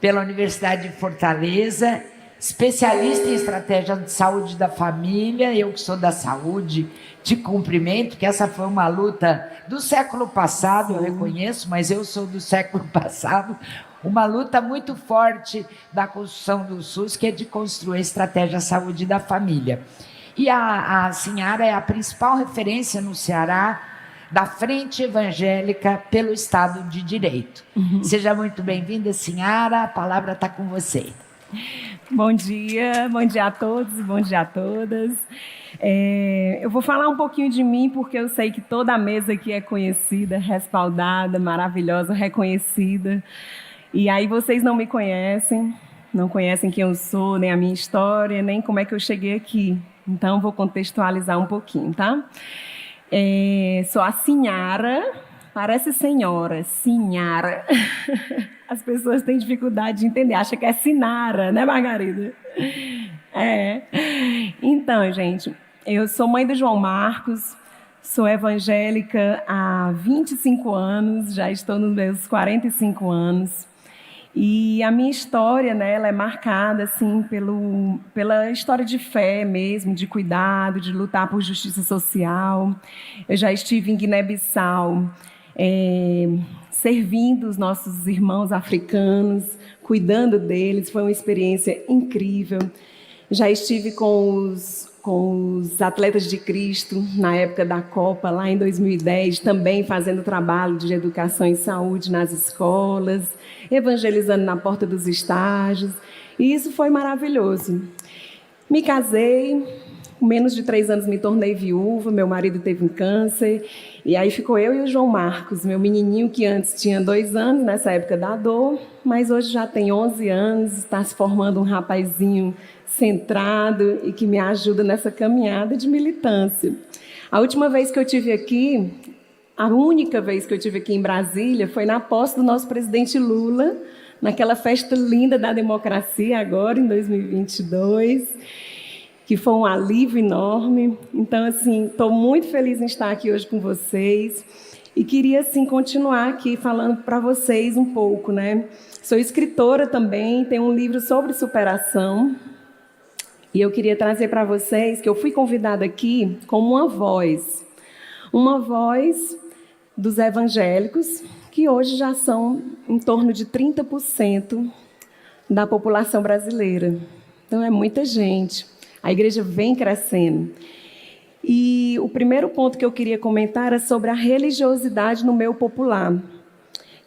Speaker 2: pela Universidade de Fortaleza, especialista em estratégia de saúde da família, eu que sou da saúde, te cumprimento, que essa foi uma luta do século passado, eu reconheço, mas eu sou do século passado, uma luta muito forte da construção do SUS, que é de construir a estratégia de saúde da família. E a Sinhara é a principal referência no Ceará da Frente Evangélica pelo Estado de Direito. Seja muito bem-vinda, Sinhara, a palavra está com você.
Speaker 6: Bom dia a todos, bom dia a todas. Eu vou falar um pouquinho de mim, porque eu sei que toda a mesa aqui é conhecida, respaldada, maravilhosa, reconhecida. E aí vocês não me conhecem, não conhecem quem eu sou, nem a minha história, nem como é que eu cheguei aqui. Então, vou contextualizar um pouquinho, tá? Sou a Sinhara, parece senhora, Sinhara. As pessoas têm dificuldade de entender, acham que é Sinara, né, Margarida? Então, gente, eu sou mãe do João Marcos, sou evangélica há 25 anos, já estou nos meus 45 anos. E a minha história, né, ela é marcada assim, pela história de fé mesmo, de cuidado, de lutar por justiça social. Eu já estive em Guiné-Bissau, servindo os nossos irmãos africanos, cuidando deles. Foi uma experiência incrível. Já estive com os Atletas de Cristo, na época da Copa, lá em 2010, também fazendo trabalho de educação e saúde nas escolas, evangelizando na porta dos estágios, e isso foi maravilhoso. Me casei, com menos de 3 anos me tornei viúva, meu marido teve um câncer, e aí ficou eu e o João Marcos, meu menininho que antes tinha 2 anos, nessa época da dor, mas hoje já tem 11 anos, está se formando um rapazinho centrado e que me ajuda nessa caminhada de militância. A última vez que eu estive aqui, a única vez que eu estive aqui em Brasília, foi na posse do nosso presidente Lula, naquela festa linda da democracia, agora em 2022, que foi um alívio enorme. Então, assim, estou muito feliz em estar aqui hoje com vocês e queria, assim, continuar aqui falando para vocês um pouco, né? Sou escritora também, tenho um livro sobre superação. E eu queria trazer para vocês que eu fui convidada aqui como uma voz dos evangélicos, que hoje já são em torno de 30% da população brasileira. Então, é muita gente. A igreja vem crescendo. E o primeiro ponto que eu queria comentar é sobre a religiosidade no meio popular.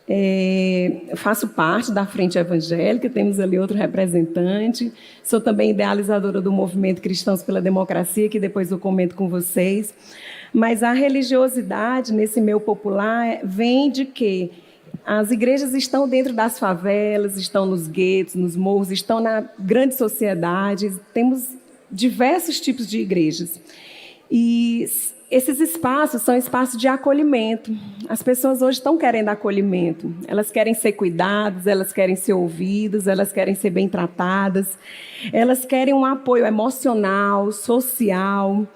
Speaker 6: Eu faço parte da Frente Evangélica, temos ali outro representante. Sou também idealizadora do Movimento Cristãos pela Democracia, que depois eu comento com vocês. Mas a religiosidade nesse meio popular vem de que as igrejas estão dentro das favelas, estão nos guetos, nos morros, estão na grande sociedade. Temos diversos tipos de igrejas. E esses espaços são espaços de acolhimento. As pessoas hoje estão querendo acolhimento. Elas querem ser cuidadas, elas querem ser ouvidas, elas querem ser bem tratadas. Elas querem um apoio emocional, social.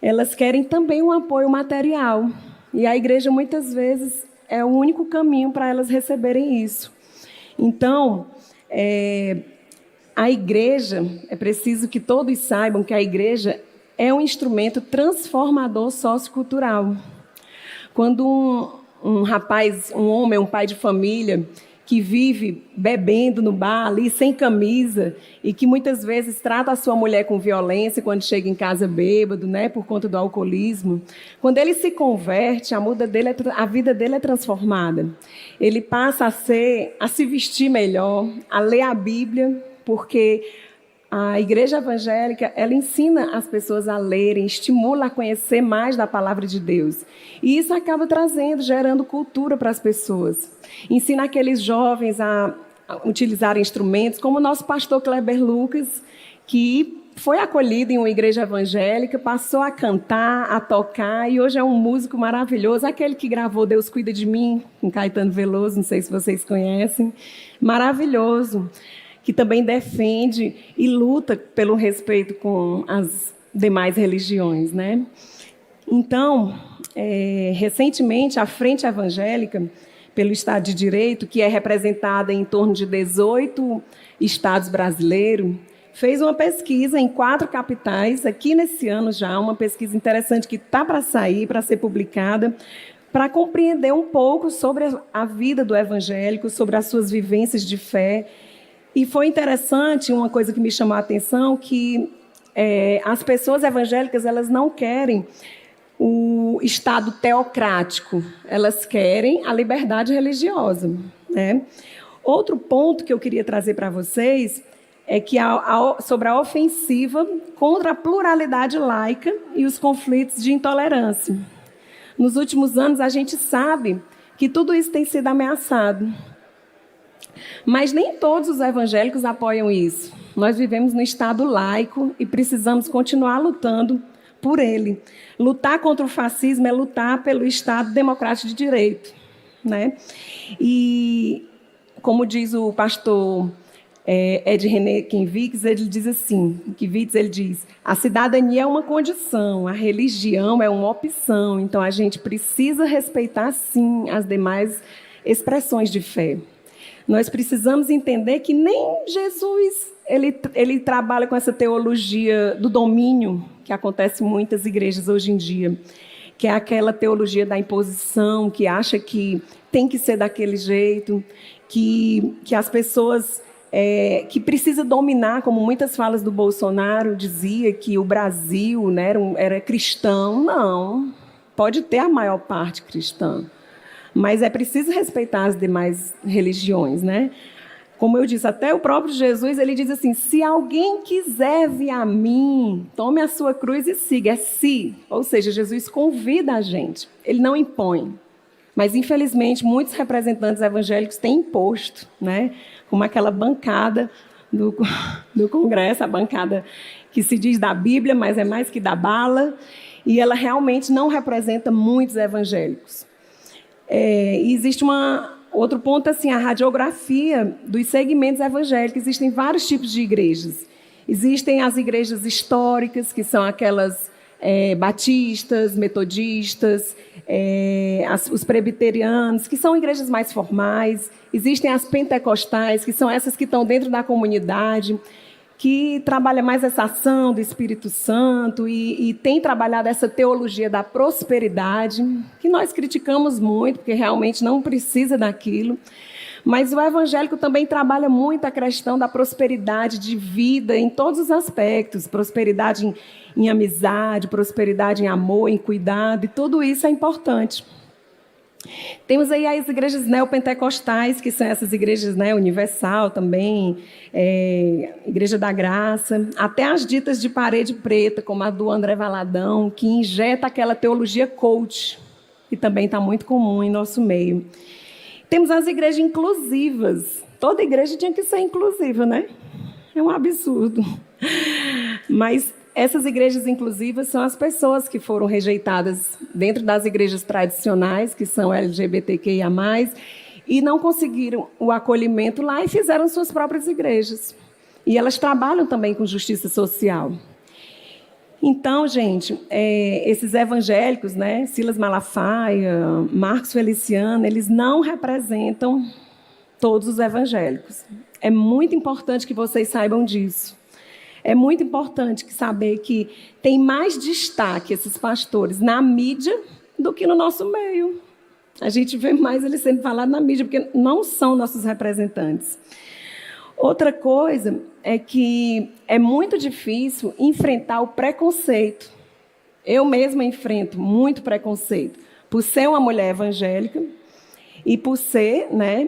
Speaker 6: Elas querem também um apoio material. E a igreja, muitas vezes, é o único caminho para elas receberem isso. Então, a igreja, é preciso que todos saibam que a igreja é um instrumento transformador sociocultural. Quando um rapaz, um homem, um pai de família, que vive bebendo no bar ali, sem camisa, e que muitas vezes trata a sua mulher com violência quando chega em casa bêbado, né, por conta do alcoolismo, quando ele se converte, a vida dele é transformada. Ele passa a se vestir melhor, a ler a Bíblia, porque a igreja evangélica, ela ensina as pessoas a lerem, estimula a conhecer mais da palavra de Deus. E isso acaba gerando cultura para as pessoas. Ensina aqueles jovens a utilizarem instrumentos, como o nosso pastor Kleber Lucas, que foi acolhido em uma igreja evangélica, passou a cantar, a tocar, e hoje é um músico maravilhoso. Aquele que gravou Deus Cuida de Mim, com Caetano Veloso, não sei se vocês conhecem. Maravilhoso. Que também defende e luta pelo respeito com as demais religiões, né? Então, recentemente, a Frente Evangélica, pelo Estado de Direito, que é representada em torno de 18 estados brasileiros, fez uma pesquisa em 4 capitais, aqui nesse ano já, uma pesquisa interessante que está para sair, para ser publicada, para compreender um pouco sobre a vida do evangélico, sobre as suas vivências de fé. E foi interessante, uma coisa que me chamou a atenção, que as pessoas evangélicas, elas não querem o Estado teocrático, elas querem a liberdade religiosa, né? Outro ponto que eu queria trazer para vocês é que sobre a ofensiva contra a pluralidade laica e os conflitos de intolerância. Nos últimos anos, a gente sabe que tudo isso tem sido ameaçado. Mas nem todos os evangélicos apoiam isso. Nós vivemos no Estado laico e precisamos continuar lutando por ele. Lutar contra o fascismo é lutar pelo Estado democrático de direito, né? E, como diz o pastor Ed René Quinvix, ele diz assim, ele diz, a cidadania é uma condição, a religião é uma opção, então a gente precisa respeitar, sim, as demais expressões de fé. Nós precisamos entender que nem Jesus ele trabalha com essa teologia do domínio, que acontece em muitas igrejas hoje em dia, que é aquela teologia da imposição, que acha que tem que ser daquele jeito, que as pessoas... que precisa dominar, como muitas falas do Bolsonaro dizia, que o Brasil, né, era cristão. Não, pode ter a maior parte cristã. Mas é preciso respeitar as demais religiões, né? Como eu disse, até o próprio Jesus, ele diz assim, se alguém quiser vir a mim, tome a sua cruz e siga. É se, ou seja, Jesus convida a gente, ele não impõe. Mas, infelizmente, muitos representantes evangélicos têm imposto, né? Como aquela bancada do Congresso, a bancada que se diz da Bíblia, mas é mais que da bala, e ela realmente não representa muitos evangélicos. E existe outro ponto, assim, a radiografia dos segmentos evangélicos. Existem vários tipos de igrejas. Existem as igrejas históricas, que são aquelas batistas, metodistas, os presbiterianos, que são igrejas mais formais. Existem as pentecostais, que são essas que estão dentro da comunidade, que trabalha mais essa ação do Espírito Santo e tem trabalhado essa teologia da prosperidade, que nós criticamos muito, porque realmente não precisa daquilo. Mas o evangélico também trabalha muito a questão da prosperidade de vida em todos os aspectos, prosperidade em amizade, prosperidade em amor, em cuidado, e tudo isso é importante. Temos aí as igrejas neopentecostais, que são essas igrejas, né, Universal também, Igreja da Graça, até as ditas de parede preta, como a do André Valadão, que injeta aquela teologia coach, que também está muito comum em nosso meio. Temos as igrejas inclusivas. Toda igreja tinha que ser inclusiva, né? É um absurdo. Mas essas igrejas inclusivas são as pessoas que foram rejeitadas dentro das igrejas tradicionais, que são LGBTQIA+, e não conseguiram o acolhimento lá e fizeram suas próprias igrejas. E elas trabalham também com justiça social. Então, gente, esses evangélicos, né, Silas Malafaia, Marcos Feliciano, eles não representam todos os evangélicos. É muito importante que vocês saibam disso. É muito importante saber que tem mais destaque esses pastores na mídia do que no nosso meio. A gente vê mais eles sendo falados na mídia, porque não são nossos representantes. Outra coisa é que é muito difícil enfrentar o preconceito. Eu mesma enfrento muito preconceito por ser uma mulher evangélica e por ser, né,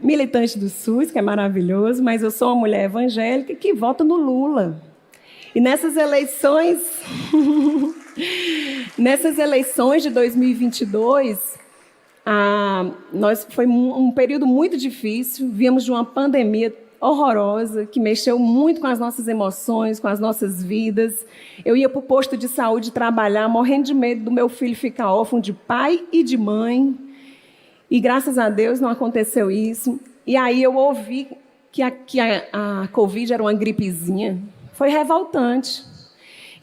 Speaker 6: militante do SUS, que é maravilhoso, mas eu sou uma mulher evangélica que vota no Lula. E nessas eleições, de 2022, foi um período muito difícil, víamos de uma pandemia horrorosa, que mexeu muito com as nossas emoções, com as nossas vidas. Eu ia para o posto de saúde trabalhar, morrendo de medo do meu filho ficar órfão de pai e de mãe. E, graças a Deus, não aconteceu isso. E aí eu ouvi que a Covid era uma gripezinha. Foi revoltante.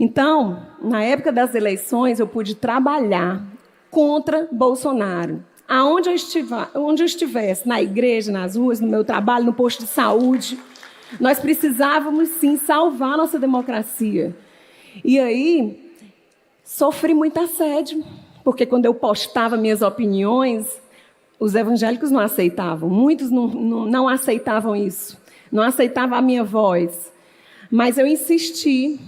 Speaker 6: Então, na época das eleições, eu pude trabalhar contra Bolsonaro. Aonde eu estivesse, na igreja, nas ruas, no meu trabalho, no posto de saúde, nós precisávamos, sim, salvar a nossa democracia. E aí, sofri muito assédio, porque quando eu postava minhas opiniões, os evangélicos não aceitavam, muitos não aceitavam isso, não aceitavam a minha voz. Mas eu insisti,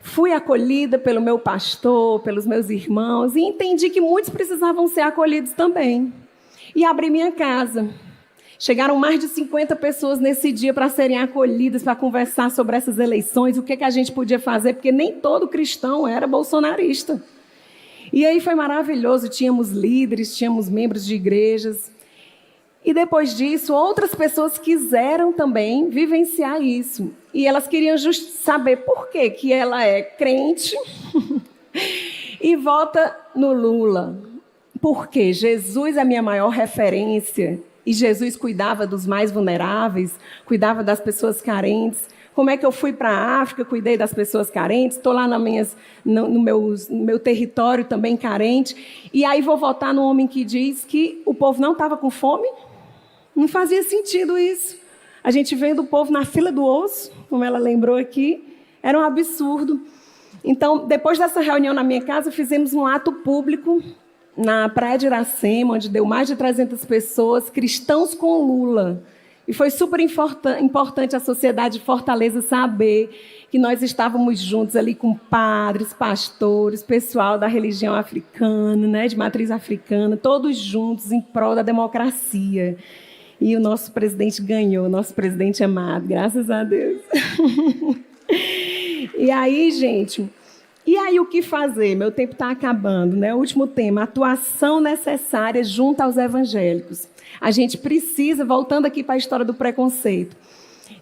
Speaker 6: fui acolhida pelo meu pastor, pelos meus irmãos, e entendi que muitos precisavam ser acolhidos também. E abri minha casa. Chegaram mais de 50 pessoas nesse dia para serem acolhidas, para conversar sobre essas eleições, o que a gente podia fazer, porque nem todo cristão era bolsonarista. E aí foi maravilhoso, tínhamos líderes, tínhamos membros de igrejas. E depois disso, outras pessoas quiseram também vivenciar isso. E elas queriam saber por que ela é crente e vota no Lula. Porque Jesus é a minha maior referência. E Jesus cuidava dos mais vulneráveis, cuidava das pessoas carentes. Como é que eu fui para a África, cuidei das pessoas carentes, estou lá no meu território também carente. E aí vou votar num homem que diz que o povo não estava com fome? Não fazia sentido isso. A gente vendo o povo na fila do osso, como ela lembrou aqui, era um absurdo. Então, depois dessa reunião na minha casa, fizemos um ato público na Praia de Iracema, onde deu mais de 300 pessoas, cristãos com Lula. E foi super importante a sociedade de Fortaleza saber que nós estávamos juntos ali com padres, pastores, pessoal da religião africana, né, de matriz africana, todos juntos em prol da democracia. E o nosso presidente ganhou, nosso presidente amado, graças a Deus. E aí, gente, o que fazer? Meu tempo está acabando, né? O último tema, atuação necessária junto aos evangélicos. A gente precisa, voltando aqui para a história do preconceito.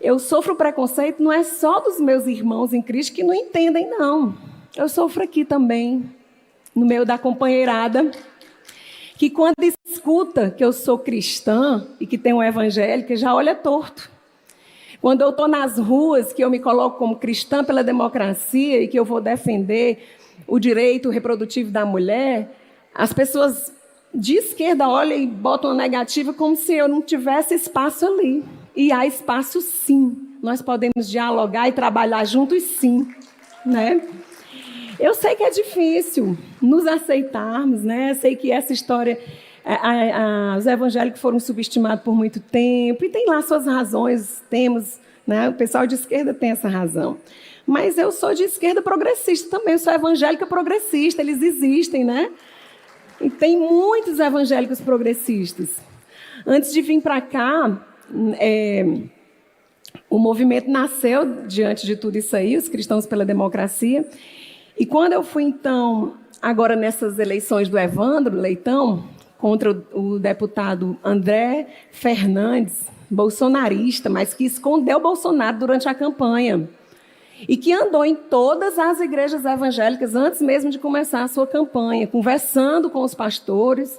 Speaker 6: Eu sofro preconceito não é só dos meus irmãos em Cristo que não entendem, não. Eu sofro aqui também, no meio da companheirada, que quando escuta que eu sou cristã e que tem um evangélico, já olha torto. Quando eu estou nas ruas, que eu me coloco como cristã pela democracia e que eu vou defender o direito reprodutivo da mulher, as pessoas de esquerda olham e botam uma negativa como se eu não tivesse espaço ali. E há espaço, sim. Nós podemos dialogar e trabalhar juntos, sim, né? Eu sei que é difícil nos aceitarmos, né? Sei que essa história Os evangélicos foram subestimados por muito tempo, e tem lá suas razões, temos, né? O pessoal de esquerda tem essa razão. Mas eu sou de esquerda progressista também, eu sou evangélica progressista, eles existem, né? E tem muitos evangélicos progressistas. Antes de vir para cá, o movimento nasceu diante de tudo isso aí, os Cristãos pela Democracia. E quando eu fui, então, agora nessas eleições do Evandro Leitão, contra o deputado André Fernandes, bolsonarista, mas que escondeu Bolsonaro durante a campanha, e que andou em todas as igrejas evangélicas antes mesmo de começar a sua campanha, conversando com os pastores,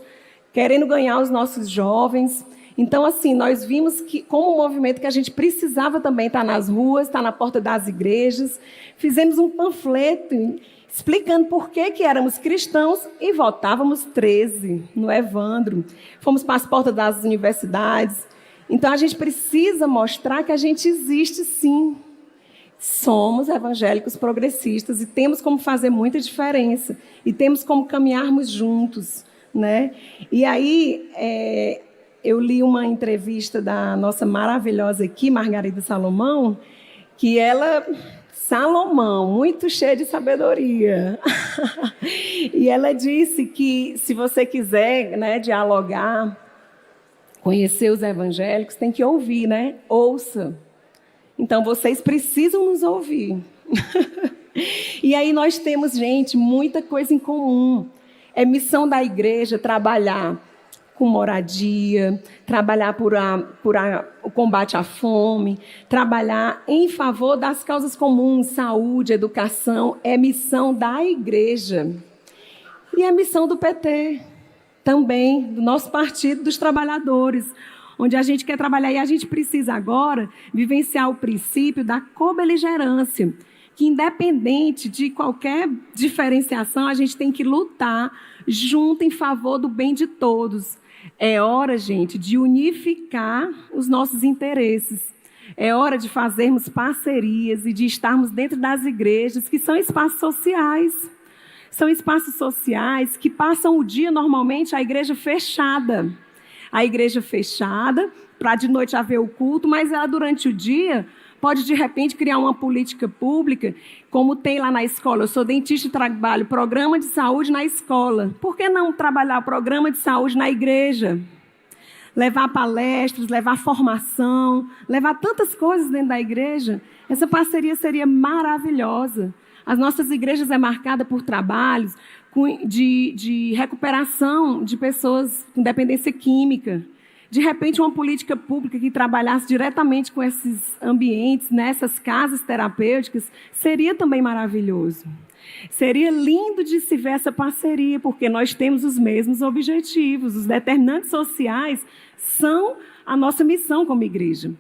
Speaker 6: querendo ganhar os nossos jovens. Então, assim, nós vimos que, como um movimento, que a gente precisava também estar nas ruas, estar na porta das igrejas. Fizemos um panfleto explicando por que éramos cristãos e votávamos 13 no Evandro. Fomos para as portas das universidades. Então, a gente precisa mostrar que a gente existe, sim. Somos evangélicos progressistas e temos como fazer muita diferença. E temos como caminharmos juntos, né? E aí, eu li uma entrevista da nossa maravilhosa aqui, Margarida Salomão, que ela... Salomão, muito cheia de sabedoria. E ela disse que, se você quiser, né, dialogar, conhecer os evangélicos, tem que ouvir, né? Ouça. Então, vocês precisam nos ouvir. E aí nós temos, gente, muita coisa em comum. É missão da igreja trabalhar com moradia, trabalhar por o combate à fome, trabalhar em favor das causas comuns, saúde, educação. É missão da igreja. E é missão do PT também, do nosso Partido dos Trabalhadores, onde a gente quer trabalhar. E a gente precisa agora vivenciar o princípio da cobeligerância, que, independente de qualquer diferenciação, a gente tem que lutar junto em favor do bem de todos. É hora, gente, de unificar os nossos interesses. É hora de fazermos parcerias e de estarmos dentro das igrejas, que são espaços sociais. São espaços sociais que passam o dia, normalmente, a igreja fechada. A igreja fechada, para de noite haver o culto, mas ela, durante o dia, pode, de repente, criar uma política pública, como tem lá na escola. Eu sou dentista e trabalho programa de saúde na escola. Por que não trabalhar o programa de saúde na igreja? Levar palestras, levar formação, levar tantas coisas dentro da igreja. Essa parceria seria maravilhosa. As nossas igrejas é marcada por trabalhos de recuperação de pessoas com dependência química. De repente, uma política pública que trabalhasse diretamente com esses ambientes, nessas casas terapêuticas, seria também maravilhoso. Seria lindo de se ver essa parceria, porque nós temos os mesmos objetivos. Os determinantes sociais são a nossa missão como igreja.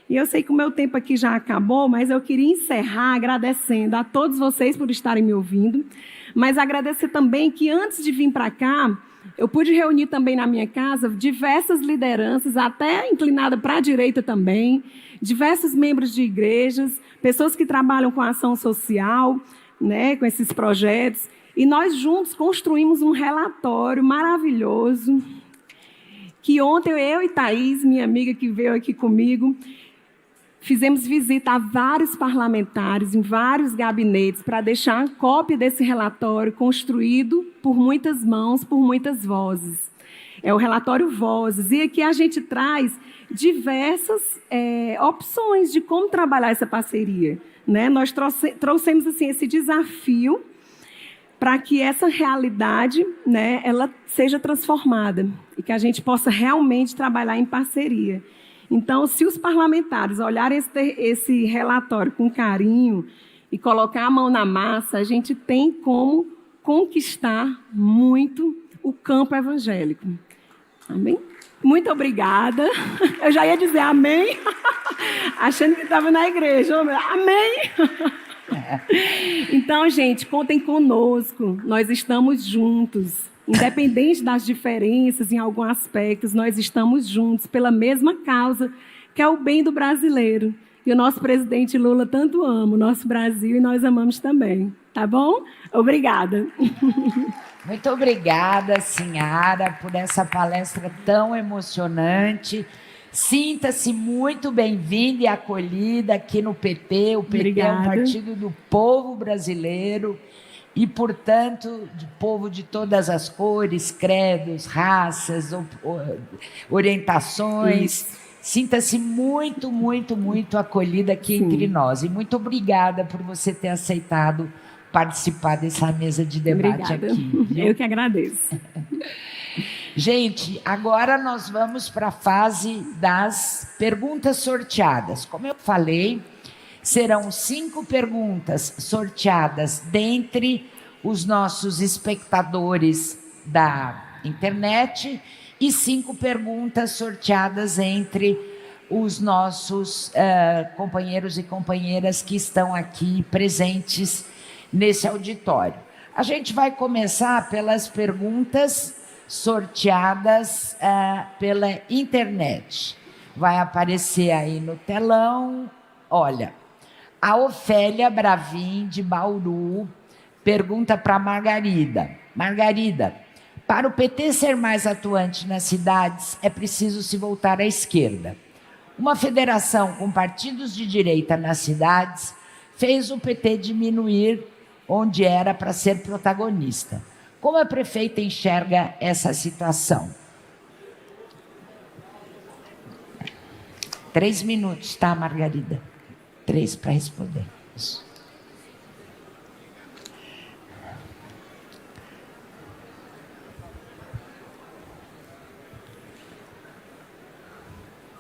Speaker 6: E eu sei que o meu tempo aqui já acabou, mas eu queria encerrar agradecendo a todos vocês por estarem me ouvindo, mas agradecer também que, antes de vir para cá, eu pude reunir também na minha casa diversas lideranças, até inclinada para a direita também, diversos membros de igrejas, pessoas que trabalham com ação social, né, com esses projetos. E nós juntos construímos um relatório maravilhoso, que ontem eu e Thaís, minha amiga que veio aqui comigo, fizemos visita a vários parlamentares, em vários gabinetes, para deixar uma cópia desse relatório construído por muitas mãos, por muitas vozes. É o relatório Vozes. E aqui a gente traz diversas opções de como trabalhar essa parceria, né? Nós trouxemos assim, esse desafio para que essa realidade, né, ela seja transformada e que a gente possa realmente trabalhar em parceria. Então, se os parlamentares olharem esse relatório com carinho e colocar a mão na massa, a gente tem como conquistar muito o campo evangélico. Amém? Muito obrigada. Eu já ia dizer amém, achando que estava na igreja. Amém? Então, gente, contem conosco. Nós estamos juntos. Independente das diferenças em alguns aspectos, nós estamos juntos pela mesma causa, que é o bem do brasileiro. E o nosso presidente Lula tanto ama o nosso Brasil e nós amamos também. Tá bom? Obrigada.
Speaker 2: Muito obrigada, Sinhara, por essa palestra tão emocionante. Sinta-se muito bem-vinda e acolhida aqui no PT. O PT
Speaker 6: Obrigada.
Speaker 2: é um partido do povo brasileiro e, portanto, do povo de todas as cores, credos, raças, orientações.
Speaker 6: Isso.
Speaker 2: Sinta-se muito, muito, muito acolhida aqui
Speaker 6: Sim.
Speaker 2: entre nós. E muito obrigada por você ter aceitado participar dessa mesa de debate
Speaker 6: Obrigada.
Speaker 2: aqui. Viu?
Speaker 6: Eu que agradeço.
Speaker 2: Gente, agora nós vamos para a fase das perguntas sorteadas. Como eu falei, serão 5 perguntas sorteadas dentre os nossos espectadores da internet e 5 perguntas sorteadas entre os nossos companheiros e companheiras que estão aqui presentes nesse auditório. A gente vai começar pelas perguntas sorteadas pela internet. Vai aparecer aí no telão. Olha, a Ofélia Bravin, de Bauru, pergunta para a Margarida. Margarida, para o PT ser mais atuante nas cidades, é preciso se voltar à esquerda. Uma federação com partidos de direita nas cidades fez o PT diminuir onde era para ser protagonista. Como a prefeita enxerga essa situação? 3 minutos, tá, Margarida? 3 para responder. Isso.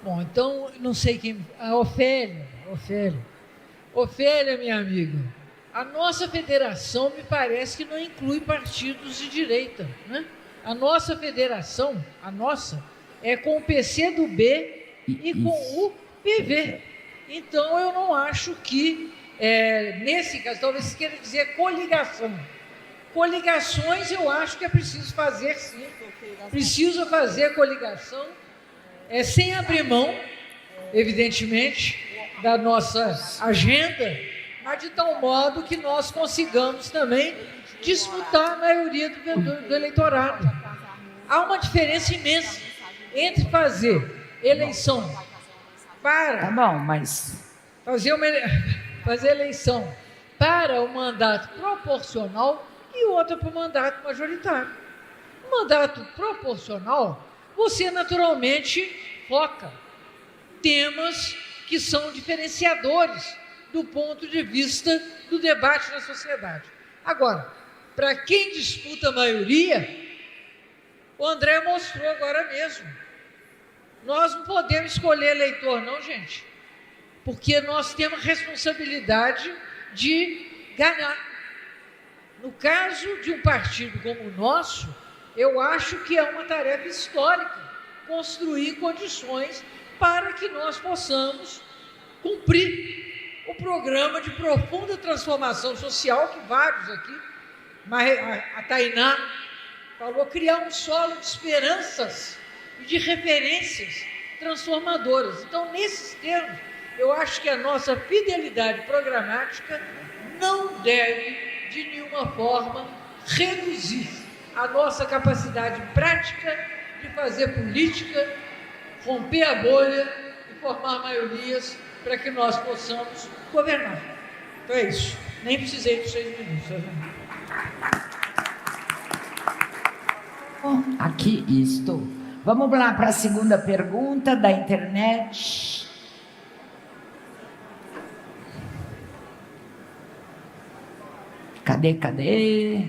Speaker 3: Bom, então, não sei quem... A Ofélia, minha amiga, a nossa federação me parece que não inclui partidos de direita, né? A nossa federação, é com o PCdoB e com o PV. Então, eu não acho que, nesse caso, talvez você queira dizer coligação. Coligações eu acho que é preciso fazer, sim. Precisa fazer coligação, sem abrir mão, evidentemente, da nossa agenda, mas de tal modo que nós consigamos também disputar a maioria do eleitorado. Há uma diferença imensa entre fazer eleição para...
Speaker 2: Tá bom, mas...
Speaker 3: Fazer eleição para o mandato proporcional e outra para o mandato majoritário. O mandato proporcional, você naturalmente foca temas que são diferenciadores do ponto de vista do debate na sociedade. Agora, para quem disputa a maioria, o André mostrou agora mesmo. Nós não podemos escolher eleitor, não, gente, porque nós temos responsabilidade de ganhar. No caso de um partido como o nosso, eu acho que é uma tarefa histórica construir condições para que nós possamos cumprir o programa de profunda transformação social, que vários aqui, mas a Tainá falou, criar um solo de esperanças e de referências transformadoras. Então, nesses termos, eu acho que a nossa fidelidade programática não deve, de nenhuma forma, reduzir a nossa capacidade prática de fazer política, romper a bolha e formar maiorias para que nós possamos governar. Então é isso. Nem precisei dos 6 minutos.
Speaker 2: Aqui estou. Vamos lá para a segunda pergunta da internet. Cadê?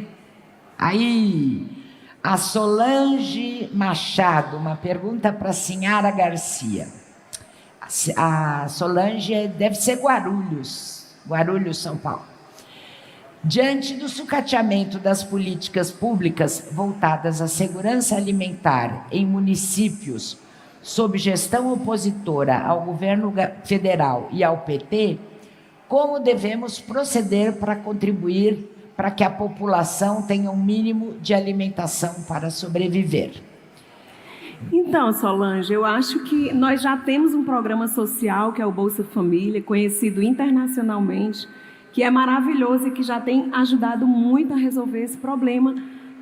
Speaker 2: Aí, a Solange Machado, uma pergunta para a Sinhara Garcia. A Solange deve ser Guarulhos, São Paulo. Diante do sucateamento das políticas públicas voltadas à segurança alimentar em municípios sob gestão opositora ao governo federal e ao PT, como devemos proceder para contribuir para que a população tenha um mínimo de alimentação para sobreviver?
Speaker 6: Então, Solange, eu acho que nós já temos um programa social, que é o Bolsa Família, conhecido internacionalmente, que é maravilhoso e que já tem ajudado muito a resolver esse problema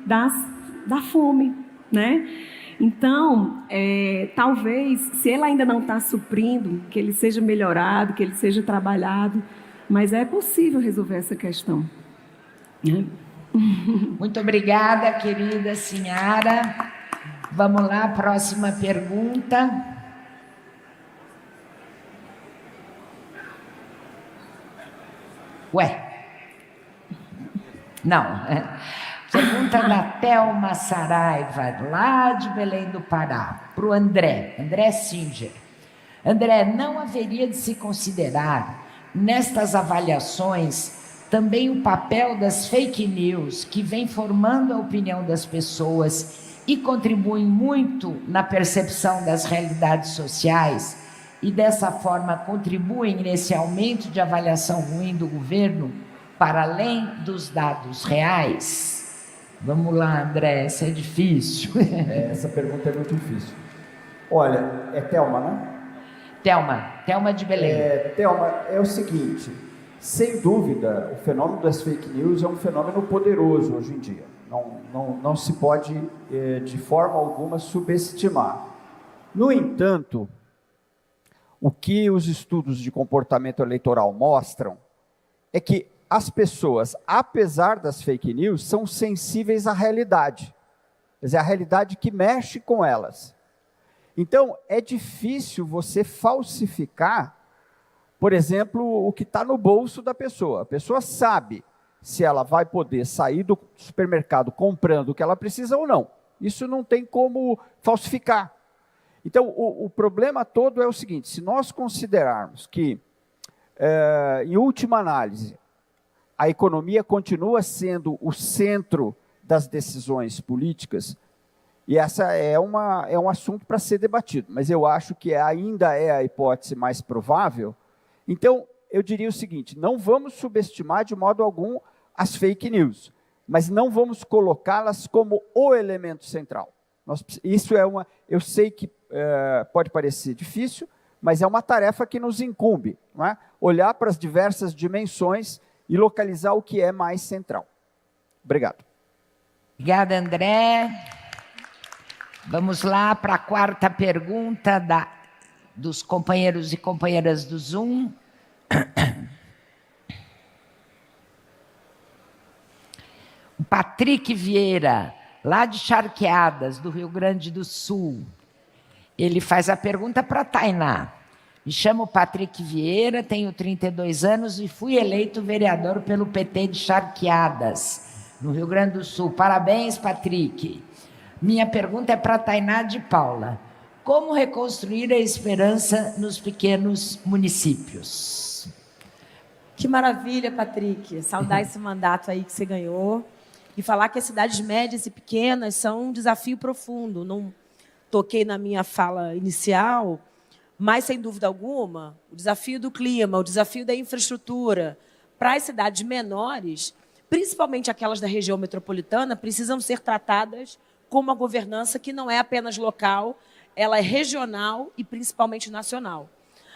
Speaker 6: da fome, né? Então, talvez, se ele ainda não está suprindo, que ele seja melhorado, que ele seja trabalhado, mas é possível resolver essa questão.
Speaker 2: Muito obrigada, querida senhora. Vamos lá, próxima pergunta. Ué? Não. Pergunta da Thelma Saraiva, lá de Belém do Pará, para o André Singer. André, não haveria de se considerar, nestas avaliações, também o papel das fake news, que vem formando a opinião das pessoas e contribuem muito na percepção das realidades sociais, e dessa forma contribuem nesse aumento de avaliação ruim do governo, para além dos dados reais? Vamos lá, André, essa é difícil.
Speaker 4: Essa pergunta é muito difícil. Olha, é Thelma, né?
Speaker 2: Thelma de Belém.
Speaker 4: Thelma, é o seguinte, sem dúvida, o fenômeno das fake news é um fenômeno poderoso hoje em dia. Não se pode, de forma alguma, subestimar. No entanto, o que os estudos de comportamento eleitoral mostram é que as pessoas, apesar das fake news, são sensíveis à realidade. Quer dizer, a realidade que mexe com elas. Então, é difícil você falsificar, por exemplo, o que está no bolso da pessoa. A pessoa sabe se ela vai poder sair do supermercado comprando o que ela precisa ou não. Isso não tem como falsificar. Então, o problema todo é o seguinte, se nós considerarmos que, em última análise, a economia continua sendo o centro das decisões políticas, e essa é um assunto para ser debatido, mas eu acho que ainda é a hipótese mais provável. Então, eu diria o seguinte, não vamos subestimar de modo algum as fake news, mas não vamos colocá-las como o elemento central. Eu sei que pode parecer difícil, mas é uma tarefa que nos incumbe, não é? Olhar para as diversas dimensões e localizar o que é mais central. Obrigado.
Speaker 2: Obrigada, André. Vamos lá para a quarta pergunta dos companheiros e companheiras do Zoom. O Patrick Vieira, lá de Charqueadas, do Rio Grande do Sul. Ele faz a pergunta para a Tainá. Me chamo Patrick Vieira, tenho 32 anos e fui eleito vereador pelo PT de Charqueadas, no Rio Grande do Sul. Parabéns, Patrick. Minha pergunta é para a Tainá de Paula. Como reconstruir a esperança nos pequenos municípios?
Speaker 5: Que maravilha, Patrick. Saudar esse mandato aí que você ganhou. E falar que as cidades médias e pequenas são um desafio profundo. Não toquei na minha fala inicial, mas, sem dúvida alguma, o desafio do clima, o desafio da infraestrutura para as cidades menores, principalmente aquelas da região metropolitana, precisam ser tratadas com uma governança que não é apenas local, ela é regional e principalmente nacional.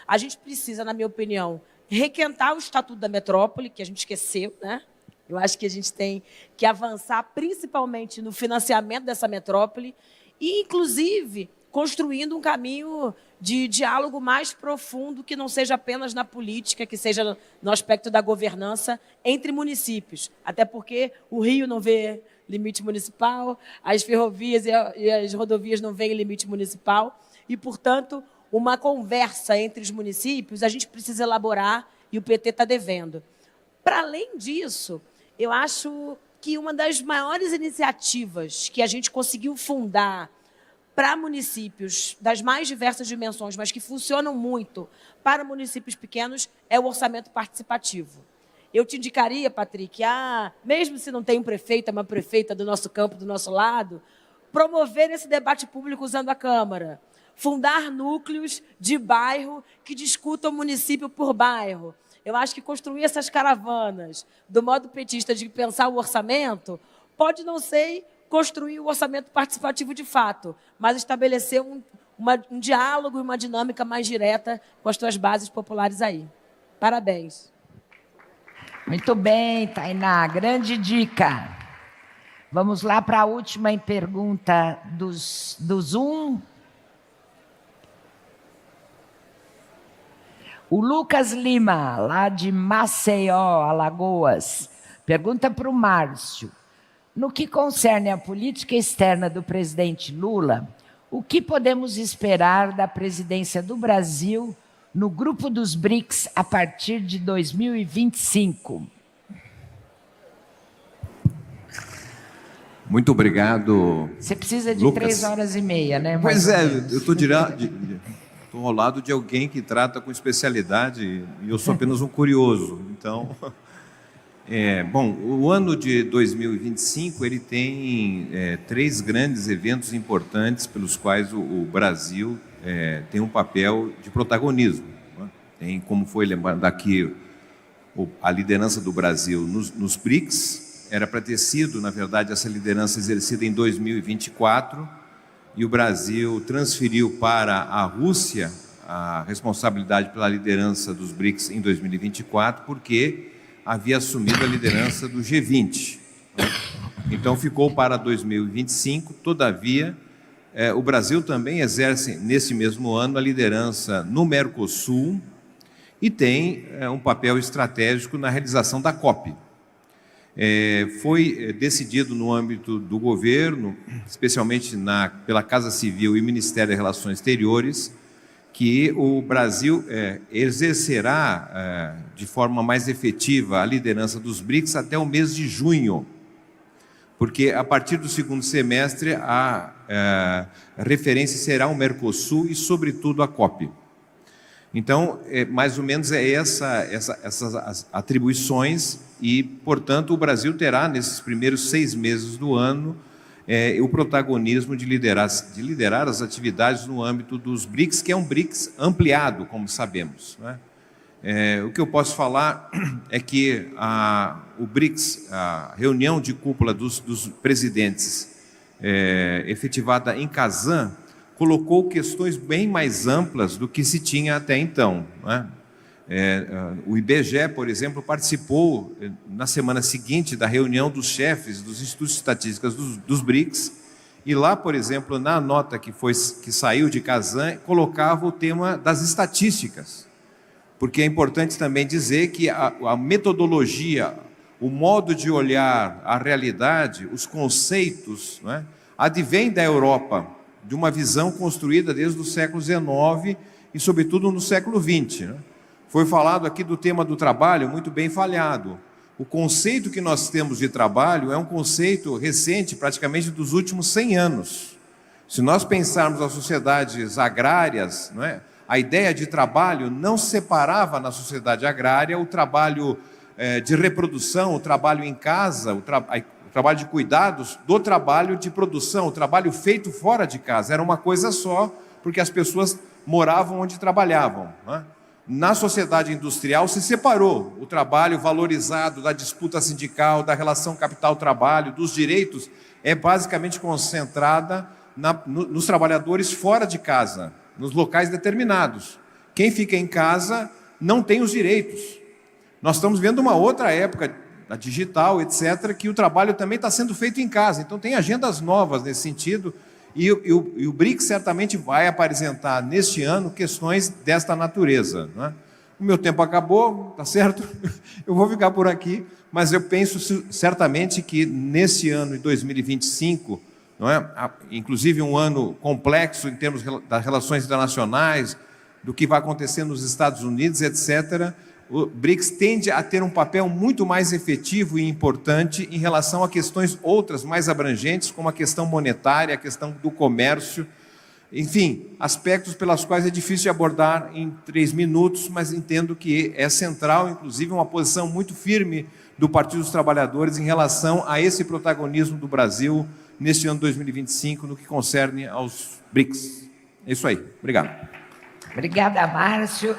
Speaker 5: A gente precisa, na minha opinião, requentar o Estatuto da Metrópole, que a gente esqueceu, né? Eu acho que a gente tem que avançar principalmente no financiamento dessa metrópole e, inclusive, construindo um caminho de diálogo mais profundo, que não seja apenas na política, que seja no aspecto da governança entre municípios. Até porque o Rio não vê limite municipal, as ferrovias e as rodovias não veem limite municipal, e, portanto, uma conversa entre os municípios a gente precisa elaborar e o PT está devendo. Para além disso, eu acho que uma das maiores iniciativas que a gente conseguiu fundar para municípios das mais diversas dimensões, mas que funcionam muito para municípios pequenos, é o orçamento participativo. Eu te indicaria, Patrick, mesmo se não tem um prefeito, uma prefeita do nosso campo, do nosso lado, promover esse debate público usando a Câmara, fundar núcleos de bairro que discutam município por bairro. Eu acho que construir essas caravanas do modo petista de pensar o orçamento pode não ser construir o orçamento participativo de fato, mas estabelecer um diálogo e uma dinâmica mais direta com as tuas bases populares aí. Parabéns.
Speaker 2: Muito bem, Tainá, grande dica. Vamos lá para a última pergunta do Zoom. O Lucas Lima, lá de Maceió, Alagoas, pergunta para o Márcio. No que concerne à política externa do presidente Lula, o que podemos esperar da presidência do Brasil no grupo dos BRICS a partir de 2025?
Speaker 1: Muito obrigado.
Speaker 2: Você precisa de
Speaker 1: Lucas.
Speaker 2: 3 horas e meia, né?
Speaker 1: Pois
Speaker 2: mais ou
Speaker 1: é,
Speaker 2: menos.
Speaker 1: eu estou ao lado de alguém que trata com especialidade e eu sou apenas um curioso. Então, bom, o ano de 2025 ele tem 3 grandes eventos importantes pelos quais o Brasil tem um papel de protagonismo. Né? Tem, como foi lembrado aqui, a liderança do Brasil nos BRICS. Era para ter sido, na verdade, essa liderança exercida em 2024, e o Brasil transferiu para a Rússia a responsabilidade pela liderança dos BRICS em 2024, porque havia assumido a liderança do G20. Então ficou para 2025, todavia, o Brasil também exerce, nesse mesmo ano, a liderança no Mercosul e tem um papel estratégico na realização da COP. Foi decidido no âmbito do governo, especialmente pela Casa Civil e Ministério das Relações Exteriores, que o Brasil exercerá de forma mais efetiva a liderança dos BRICS até o mês de junho, porque a partir do segundo semestre a referência será o Mercosul e, sobretudo, a COP. Então, mais ou menos essas atribuições e, portanto, o Brasil terá, nesses primeiros 6 meses do ano, o protagonismo de liderar as atividades no âmbito dos BRICS, que é um BRICS ampliado, como sabemos. Né? O que eu posso falar é que o BRICS, a reunião de cúpula dos presidentes efetivada em Kazan, colocou questões bem mais amplas do que se tinha até então. Né? O IBGE, por exemplo, participou na semana seguinte da reunião dos chefes dos institutos de estatísticas dos BRICS, e lá, por exemplo, na nota que saiu de Kazan, colocava o tema das estatísticas, porque é importante também dizer que a metodologia, o modo de olhar a realidade, os conceitos, né, advém da Europa, de uma visão construída desde o século XIX e, sobretudo, no século XX. Né? Foi falado aqui do tema do trabalho, muito bem falhado. O conceito que nós temos de trabalho é um conceito recente, praticamente dos últimos 100 anos. Se nós pensarmos as sociedades agrárias, não é? A ideia de trabalho não separava na sociedade agrária o trabalho de reprodução, o trabalho em casa, o trabalho de cuidados, do trabalho de produção, o trabalho feito fora de casa. Era uma coisa só, porque as pessoas moravam onde trabalhavam. Né? Na sociedade industrial se separou o trabalho valorizado da disputa sindical, da relação capital-trabalho, dos direitos, é basicamente concentrada nos trabalhadores fora de casa, nos locais determinados. Quem fica em casa não tem os direitos. Nós estamos vendo uma outra época, a digital, etc., que o trabalho também está sendo feito em casa. Então, tem agendas novas nesse sentido, e o BRICS certamente vai apresentar, neste ano, questões desta natureza. Né? O meu tempo acabou, tá certo? Eu vou ficar por aqui, mas eu penso certamente que, nesse ano de 2025, não é? Inclusive um ano complexo em termos das relações internacionais, do que vai acontecer nos Estados Unidos, etc., o BRICS tende a ter um papel muito mais efetivo e importante em relação a questões outras mais abrangentes, como a questão monetária, a questão do comércio, enfim, aspectos pelas quais é difícil de abordar em 3 minutos, mas entendo que é central, inclusive, uma posição muito firme do Partido dos Trabalhadores em relação a esse protagonismo do Brasil neste ano 2025, no que concerne aos BRICS. É isso aí. Obrigado.
Speaker 2: Obrigada, Márcio.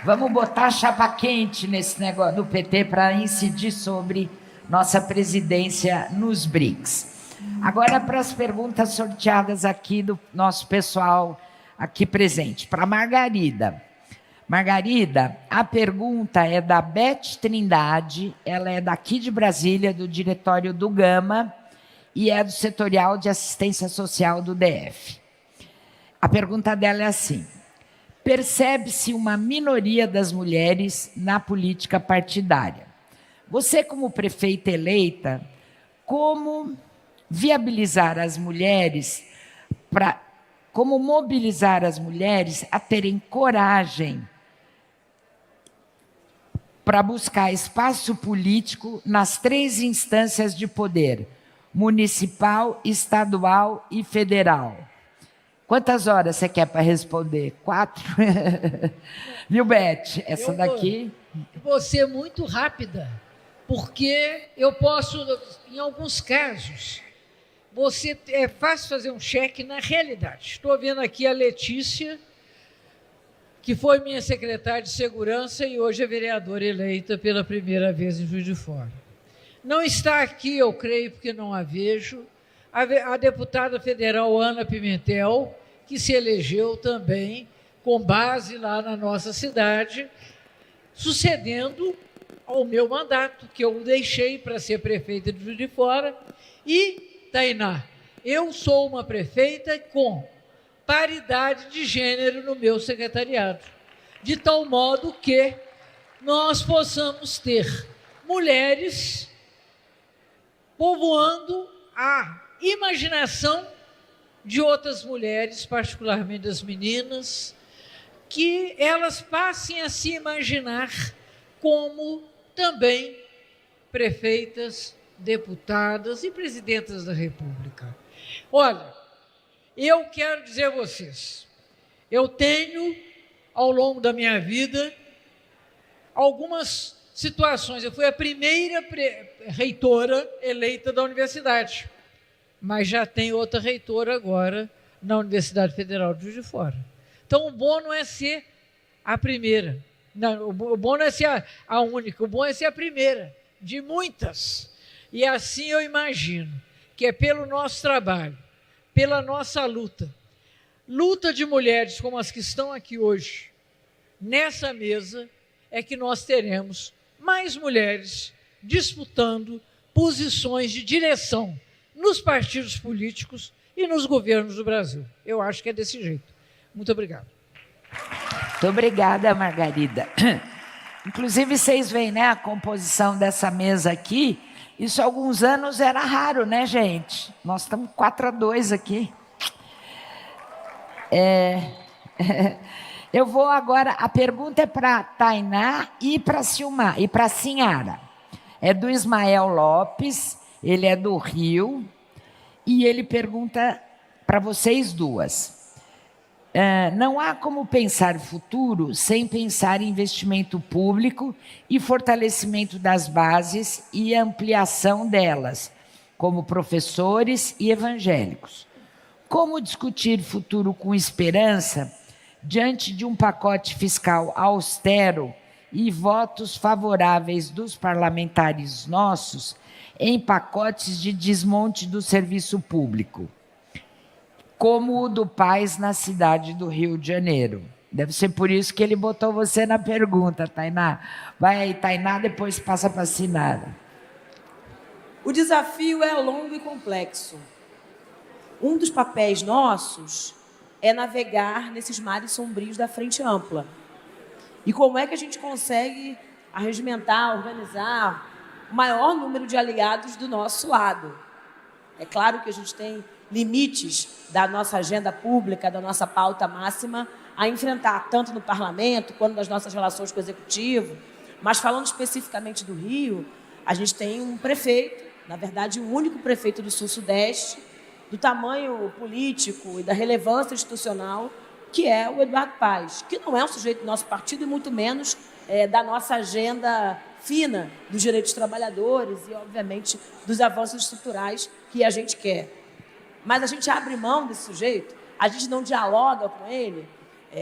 Speaker 2: Vamos botar chapa quente nesse negócio do PT para incidir sobre nossa presidência nos BRICS. Agora, para as perguntas sorteadas aqui do nosso pessoal aqui presente. Para Margarida. Margarida, a pergunta é da Beth Trindade, ela é daqui de Brasília, do diretório do Gama, e é do Setorial de Assistência Social do DF. A pergunta dela é assim: percebe-se uma minoria das mulheres na política partidária. Você, como prefeita eleita, como viabilizar as mulheres, como mobilizar as mulheres a terem coragem para buscar espaço político nas 3 instâncias de poder: municipal, estadual e federal? Quantas horas você quer para responder? 4? Viu, Beth? Essa daqui...
Speaker 3: Vou ser muito rápida, porque eu posso, em alguns casos, é fácil fazer um cheque na realidade. Estou vendo aqui a Letícia, que foi minha secretária de Segurança e hoje é vereadora eleita pela primeira vez em Juiz de Fora. Não está aqui, eu creio, porque não a vejo, a deputada federal Ana Pimentel, que se elegeu também com base lá na nossa cidade, sucedendo ao meu mandato, que eu deixei para ser prefeita de Juiz de Fora. E, Tainá, eu sou uma prefeita com paridade de gênero no meu secretariado, de tal modo que nós possamos ter mulheres povoando a imaginação de outras mulheres, particularmente das meninas, que elas passem a se imaginar como também prefeitas, deputadas e presidentas da República. Olha, eu quero dizer a vocês, eu tenho, ao longo da minha vida, algumas situações. Eu fui a primeira reitora eleita da universidade, mas já tem outra reitora agora na Universidade Federal de Juiz de Fora. Então, o bom não é ser a primeira, não, o bom não é ser a única, o bom é ser a primeira, de muitas. E assim eu imagino que é pelo nosso trabalho, pela nossa luta de mulheres como as que estão aqui hoje, nessa mesa, é que nós teremos mais mulheres disputando posições de direção nos partidos políticos e nos governos do Brasil. Eu acho que é desse jeito. Muito obrigado.
Speaker 2: Muito obrigada, Margarida. Inclusive, vocês veem, né, a composição dessa mesa aqui. Isso há alguns anos era raro, né, gente? Nós estamos 4-2 aqui. Eu vou agora, a pergunta é para a Tainá e para a Silmar, e para a Sinhara. É do Ismael Lopes, ele é do Rio, e ele pergunta para vocês duas. Não há como pensar futuro sem pensar em investimento público e fortalecimento das bases e ampliação delas, como professores e evangélicos. Como discutir futuro com esperança diante de um pacote fiscal austero e votos favoráveis dos parlamentares nossos em pacotes de desmonte do serviço público, como o do Paz na cidade do Rio de Janeiro? Deve ser por isso que ele botou você na pergunta, Tainá. Vai aí, Tainá, depois passa para a Sinara.
Speaker 7: O desafio é longo e complexo. Um dos papéis nossos é navegar nesses mares sombrios da frente ampla. E como é que a gente consegue arregimentar, organizar o maior número de aliados do nosso lado? É claro que a gente tem limites da nossa agenda pública, da nossa pauta máxima a enfrentar, tanto no parlamento quanto nas nossas relações com o executivo. Mas falando especificamente do Rio, a gente tem um prefeito, na verdade o único prefeito do Sul-Sudeste, do tamanho político e da relevância institucional, que é o Eduardo Paes, que não é um sujeito do nosso partido e muito menos da nossa agenda fina dos direitos dos trabalhadores e, obviamente, dos avanços estruturais que a gente quer. Mas a gente abre mão desse sujeito, a gente não dialoga com ele.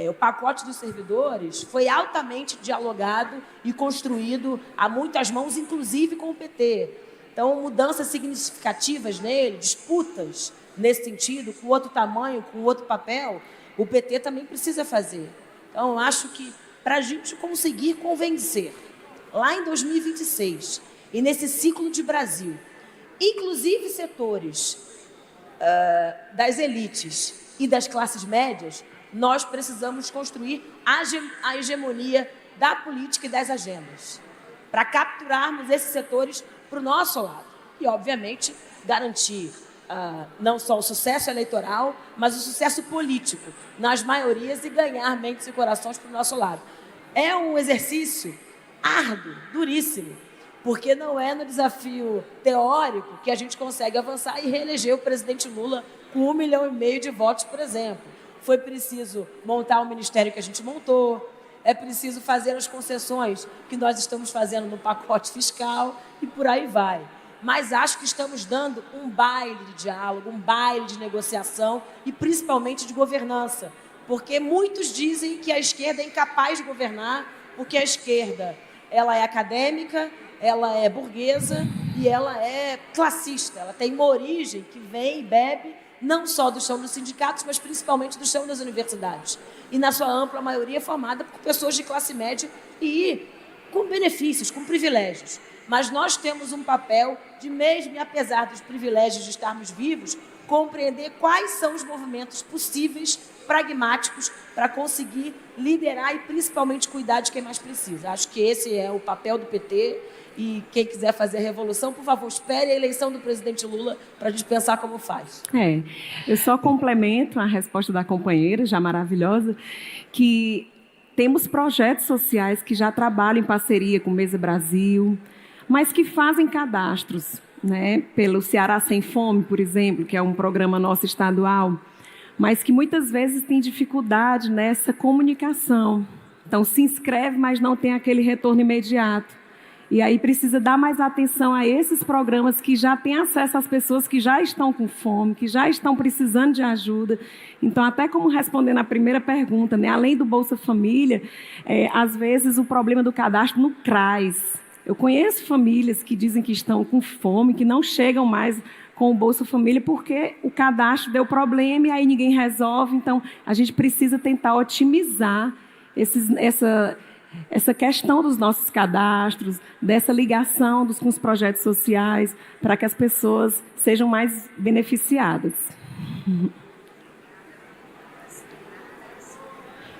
Speaker 7: O pacote dos servidores foi altamente dialogado e construído a muitas mãos, inclusive com o PT. Então, mudanças significativas nele, disputas nesse sentido, com outro tamanho, com outro papel, o PT também precisa fazer. Então, eu acho que para a gente conseguir convencer, lá em 2026, e nesse ciclo de Brasil, inclusive setores das elites e das classes médias, nós precisamos construir a hegemonia da política e das agendas, para capturarmos esses setores para o nosso lado. E, obviamente, garantir não só o sucesso eleitoral, mas o sucesso político nas maiorias e ganhar mentes e corações para o nosso lado. É um exercício árduo, duríssimo, porque não é no desafio teórico que a gente consegue avançar e reeleger o presidente Lula com 1,5 milhão de votos, por exemplo. Foi preciso montar o ministério que a gente montou, é preciso fazer as concessões que nós estamos fazendo no pacote fiscal e por aí vai. Mas acho que estamos dando um baile de diálogo, um baile de negociação e principalmente de governança, porque muitos dizem que a esquerda é incapaz de governar, porque a esquerda ela é acadêmica, ela é burguesa e ela é classista. Ela tem uma origem que vem e bebe não só do chão dos sindicatos, mas principalmente do chão das universidades. E, na sua ampla maioria, formada por pessoas de classe média e com benefícios, com privilégios. Mas nós temos um papel de, mesmo e apesar dos privilégios de estarmos vivos, compreender quais são os movimentos possíveis, pragmáticos, para conseguir liderar e principalmente cuidar de quem mais precisa. Acho que esse é o papel do PT e quem quiser fazer a revolução, por favor, espere a eleição do presidente Lula para a gente pensar como faz.
Speaker 6: Eu só complemento a resposta da companheira, já maravilhosa, que temos projetos sociais que já trabalham em parceria com Mesa Brasil, mas que fazem cadastros, né, pelo Ceará Sem Fome, por exemplo, que é um programa nosso estadual, mas que muitas vezes tem dificuldade nessa comunicação. Então, se inscreve, mas não tem aquele retorno imediato. E aí precisa dar mais atenção a esses programas que já têm acesso às pessoas que já estão com fome, que já estão precisando de ajuda. Então, até como respondendo a primeira pergunta, né, além do Bolsa Família, às vezes o problema do cadastro no CRAS. Eu conheço famílias que dizem que estão com fome, que não chegam mais com o Bolsa Família porque o cadastro deu problema e aí ninguém resolve. Então, a gente precisa tentar otimizar essa questão dos nossos cadastros, dessa ligação com os projetos sociais, para que as pessoas sejam mais beneficiadas.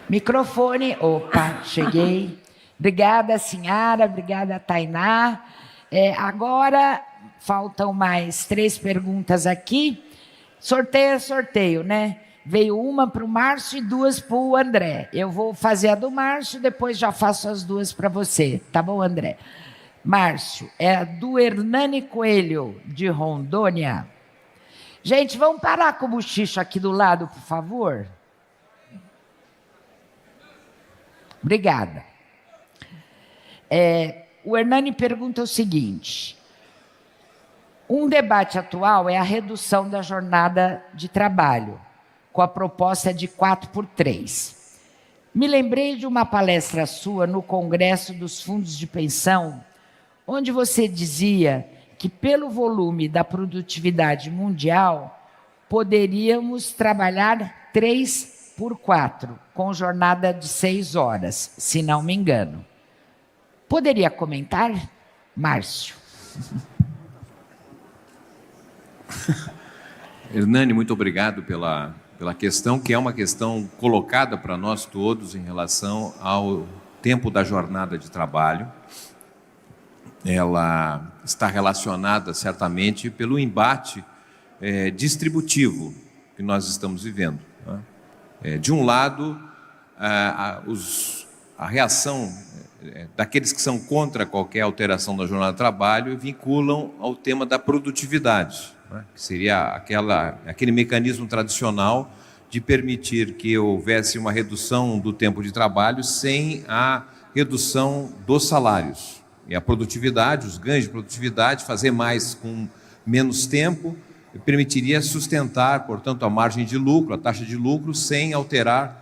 Speaker 2: Microfone. Opa, cheguei. Obrigada, Sinhara. Obrigada, Tainá. Agora, faltam mais 3 perguntas aqui. Sorteio é sorteio, né? Veio uma para o Márcio e 2 para o André. Eu vou fazer a do Márcio, depois já faço as 2 para você. Tá bom, André? Márcio, é a do Hernani Coelho, de Rondônia. Gente, vamos parar com o bochicho aqui do lado, por favor? Obrigada. O Hernani pergunta o seguinte: um debate atual é a redução da jornada de trabalho, com a proposta de 4x3. Me lembrei de uma palestra sua no Congresso dos Fundos de Pensão, onde você dizia que, pelo volume da produtividade mundial, poderíamos trabalhar 3x4, com jornada de 6 horas, se não me engano. Poderia comentar, Márcio?
Speaker 1: Hernani, muito obrigado pela questão, que é uma questão colocada para nós todos em relação ao tempo da jornada de trabalho. Ela está relacionada, certamente, pelo embate distributivo que nós estamos vivendo, né? De um lado, a reação daqueles que são contra qualquer alteração da jornada de trabalho vinculam ao tema da produtividade, né? Que seria aquele mecanismo tradicional de permitir que houvesse uma redução do tempo de trabalho sem a redução dos salários. E a produtividade, os ganhos de produtividade, fazer mais com menos tempo, permitiria sustentar, portanto, a margem de lucro, a taxa de lucro, sem alterar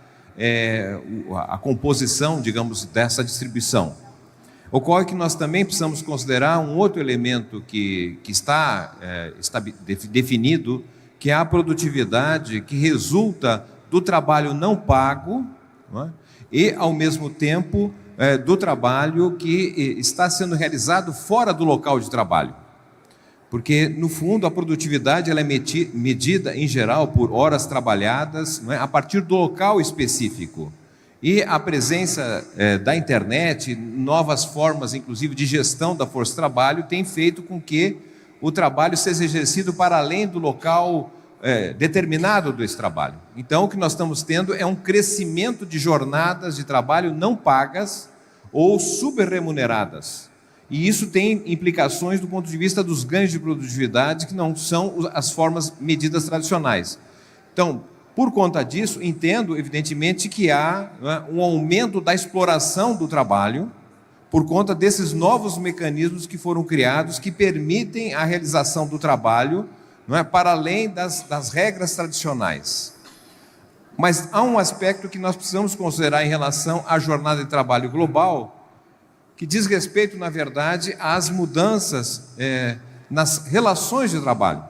Speaker 1: a composição, digamos, dessa distribuição. Ocorre que nós também precisamos considerar um outro elemento que está definido, que é a produtividade que resulta do trabalho não pago, não é? E, ao mesmo tempo, do trabalho que está sendo realizado fora do local de trabalho. Porque, no fundo, a produtividade ela é medida, em geral, por horas trabalhadas, não é? A partir do local específico. E a presença da internet, novas formas, inclusive, de gestão da força de trabalho, tem feito com que o trabalho seja exercido para além do local determinado desse trabalho. Então, o que nós estamos tendo é um crescimento de jornadas de trabalho não pagas ou subremuneradas. E isso tem implicações do ponto de vista dos ganhos de produtividade, que não são as formas medidas tradicionais. Então, por conta disso, entendo, evidentemente, que há um aumento da exploração do trabalho por conta desses novos mecanismos que foram criados, que permitem a realização do trabalho, para além das regras tradicionais. Mas há um aspecto que nós precisamos considerar em relação à jornada de trabalho global, que diz respeito, na verdade, às mudanças nas relações de trabalho.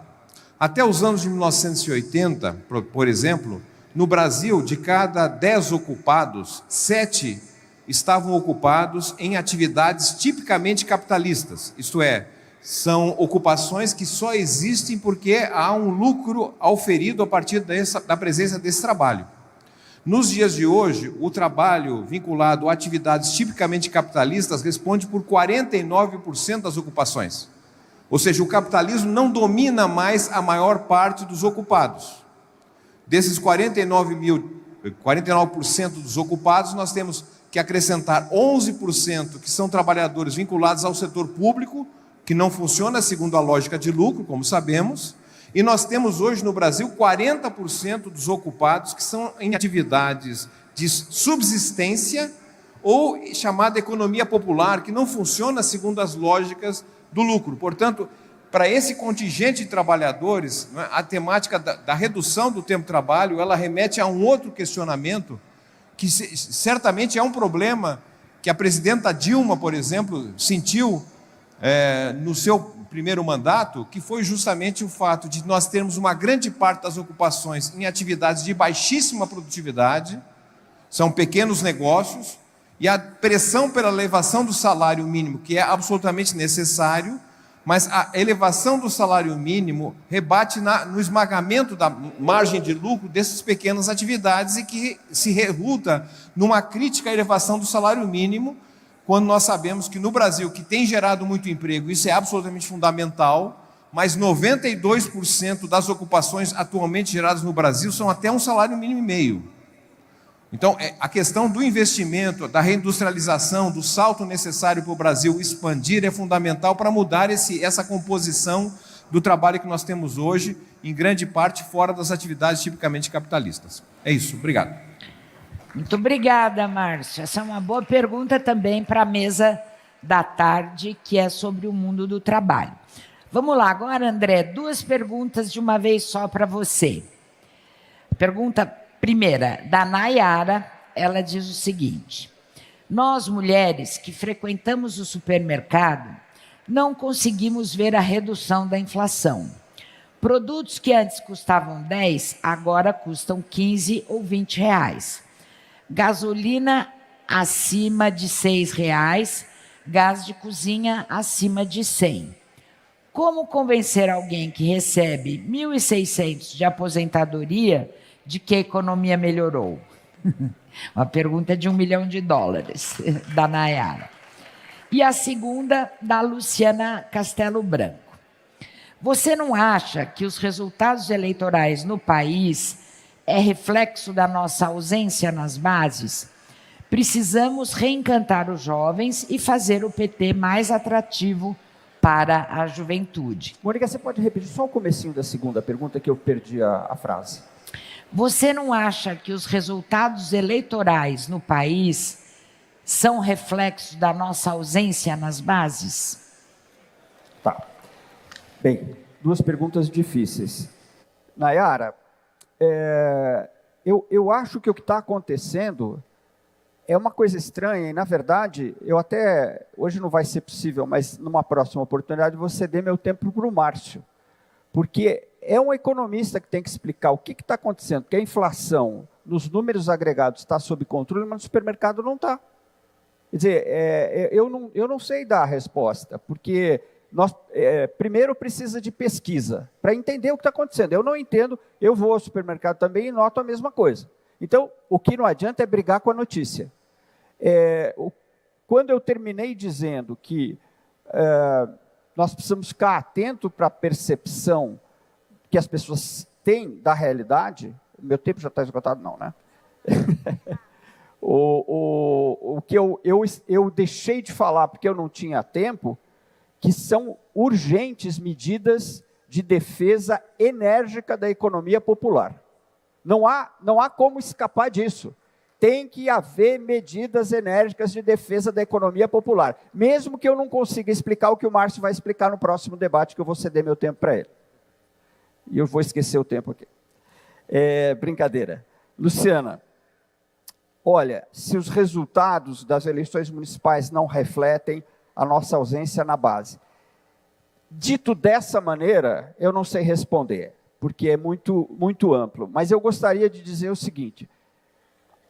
Speaker 1: Até os anos de 1980, por exemplo, no Brasil, de cada 10 ocupados, 7 estavam ocupados em atividades tipicamente capitalistas, isto é, são ocupações que só existem porque há um lucro auferido a partir da presença desse trabalho. Nos dias de hoje, o trabalho vinculado a atividades tipicamente capitalistas responde por 49% das ocupações. Ou seja, o capitalismo não domina mais a maior parte dos ocupados. Desses 49% dos ocupados, nós temos que acrescentar 11% que são trabalhadores vinculados ao setor público, que não funciona segundo a lógica de lucro, como sabemos, e nós temos hoje no Brasil 40% dos ocupados que são em atividades de subsistência ou chamada economia popular, que não funciona segundo as lógicas do lucro. Portanto, para esse contingente de trabalhadores, a temática da redução do tempo de trabalho, ela remete a um outro questionamento, que certamente é um problema que a presidenta Dilma, por exemplo, sentiu no seu primeiro mandato, que foi justamente o fato de nós termos uma grande parte das ocupações em atividades de baixíssima produtividade, são pequenos negócios, e a pressão pela elevação do salário mínimo, que é absolutamente necessário, mas a elevação do salário mínimo rebate no esmagamento da margem de lucro dessas pequenas atividades e que se resulta numa crítica à elevação do salário mínimo, quando nós sabemos que no Brasil, que tem gerado muito emprego, isso é absolutamente fundamental, mas 92% das ocupações atualmente geradas no Brasil são até um salário mínimo e meio. Então, a questão do investimento, da reindustrialização, do salto necessário para o Brasil expandir é fundamental para mudar essa composição do trabalho que nós temos hoje, em grande parte fora das atividades tipicamente capitalistas. É isso, obrigado.
Speaker 2: Muito obrigada, Márcio. Essa é uma boa pergunta também para a mesa da tarde, que é sobre o mundo do trabalho. Vamos lá, agora, André, 2 perguntas de uma vez só para você. Pergunta primeira, da Nayara, ela diz o seguinte: nós, mulheres que frequentamos o supermercado, não conseguimos ver a redução da inflação. Produtos que antes custavam 10, agora custam 15 ou 20 reais. Gasolina acima de 6 reais, gás de cozinha acima de 100. Como convencer alguém que recebe 1.600 de aposentadoria de que a economia melhorou? Uma pergunta de $1 milhão, da Nayara. E a segunda, da Luciana Castelo Branco. Você não acha que os resultados eleitorais no país é reflexo da nossa ausência nas bases? Precisamos reencantar os jovens e fazer o PT mais atrativo para a juventude.
Speaker 4: Mônica, você pode repetir só o comecinho da segunda pergunta, que eu perdi a frase.
Speaker 2: Você não acha que os resultados eleitorais no país são reflexo da nossa ausência nas bases?
Speaker 4: Tá. Bem, 2 perguntas difíceis. Nayara, eu acho que o que está acontecendo é uma coisa estranha, e na verdade, eu até, hoje não vai ser possível, mas numa próxima oportunidade vou ceder meu tempo para o Márcio, porque é um economista que tem que explicar o que está acontecendo, porque a inflação nos números agregados está sob controle, mas no supermercado não está. Quer dizer, eu não sei dar a resposta, porque primeiro precisa de pesquisa, para entender o que está acontecendo. Eu não entendo, eu vou ao supermercado também e noto a mesma coisa. Então, o que não adianta é brigar com a notícia. Quando eu terminei dizendo que nós precisamos ficar atentos para a percepção que as pessoas têm da realidade, meu tempo já está esgotado, não, né? O que eu deixei de falar porque eu não tinha tempo, que são urgentes medidas de defesa enérgica da economia popular. Não há como escapar disso. Tem que haver medidas enérgicas de defesa da economia popular, mesmo que eu não consiga explicar o que o Márcio vai explicar no próximo debate, que eu vou ceder meu tempo para ele. E eu vou esquecer o tempo aqui. Brincadeira. Luciana, olha, se os resultados das eleições municipais não refletem a nossa ausência na base. Dito dessa maneira, eu não sei responder, porque é muito, muito amplo, mas eu gostaria de dizer o seguinte: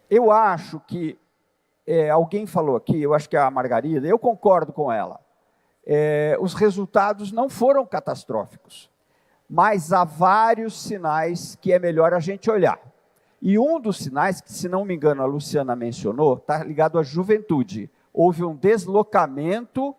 Speaker 4: eu acho que, alguém falou aqui, eu acho que é a Margarida, eu concordo com ela, os resultados não foram catastróficos, mas há vários sinais que é melhor a gente olhar. E um dos sinais, que se não me engano a Luciana mencionou, está ligado à juventude. Houve um deslocamento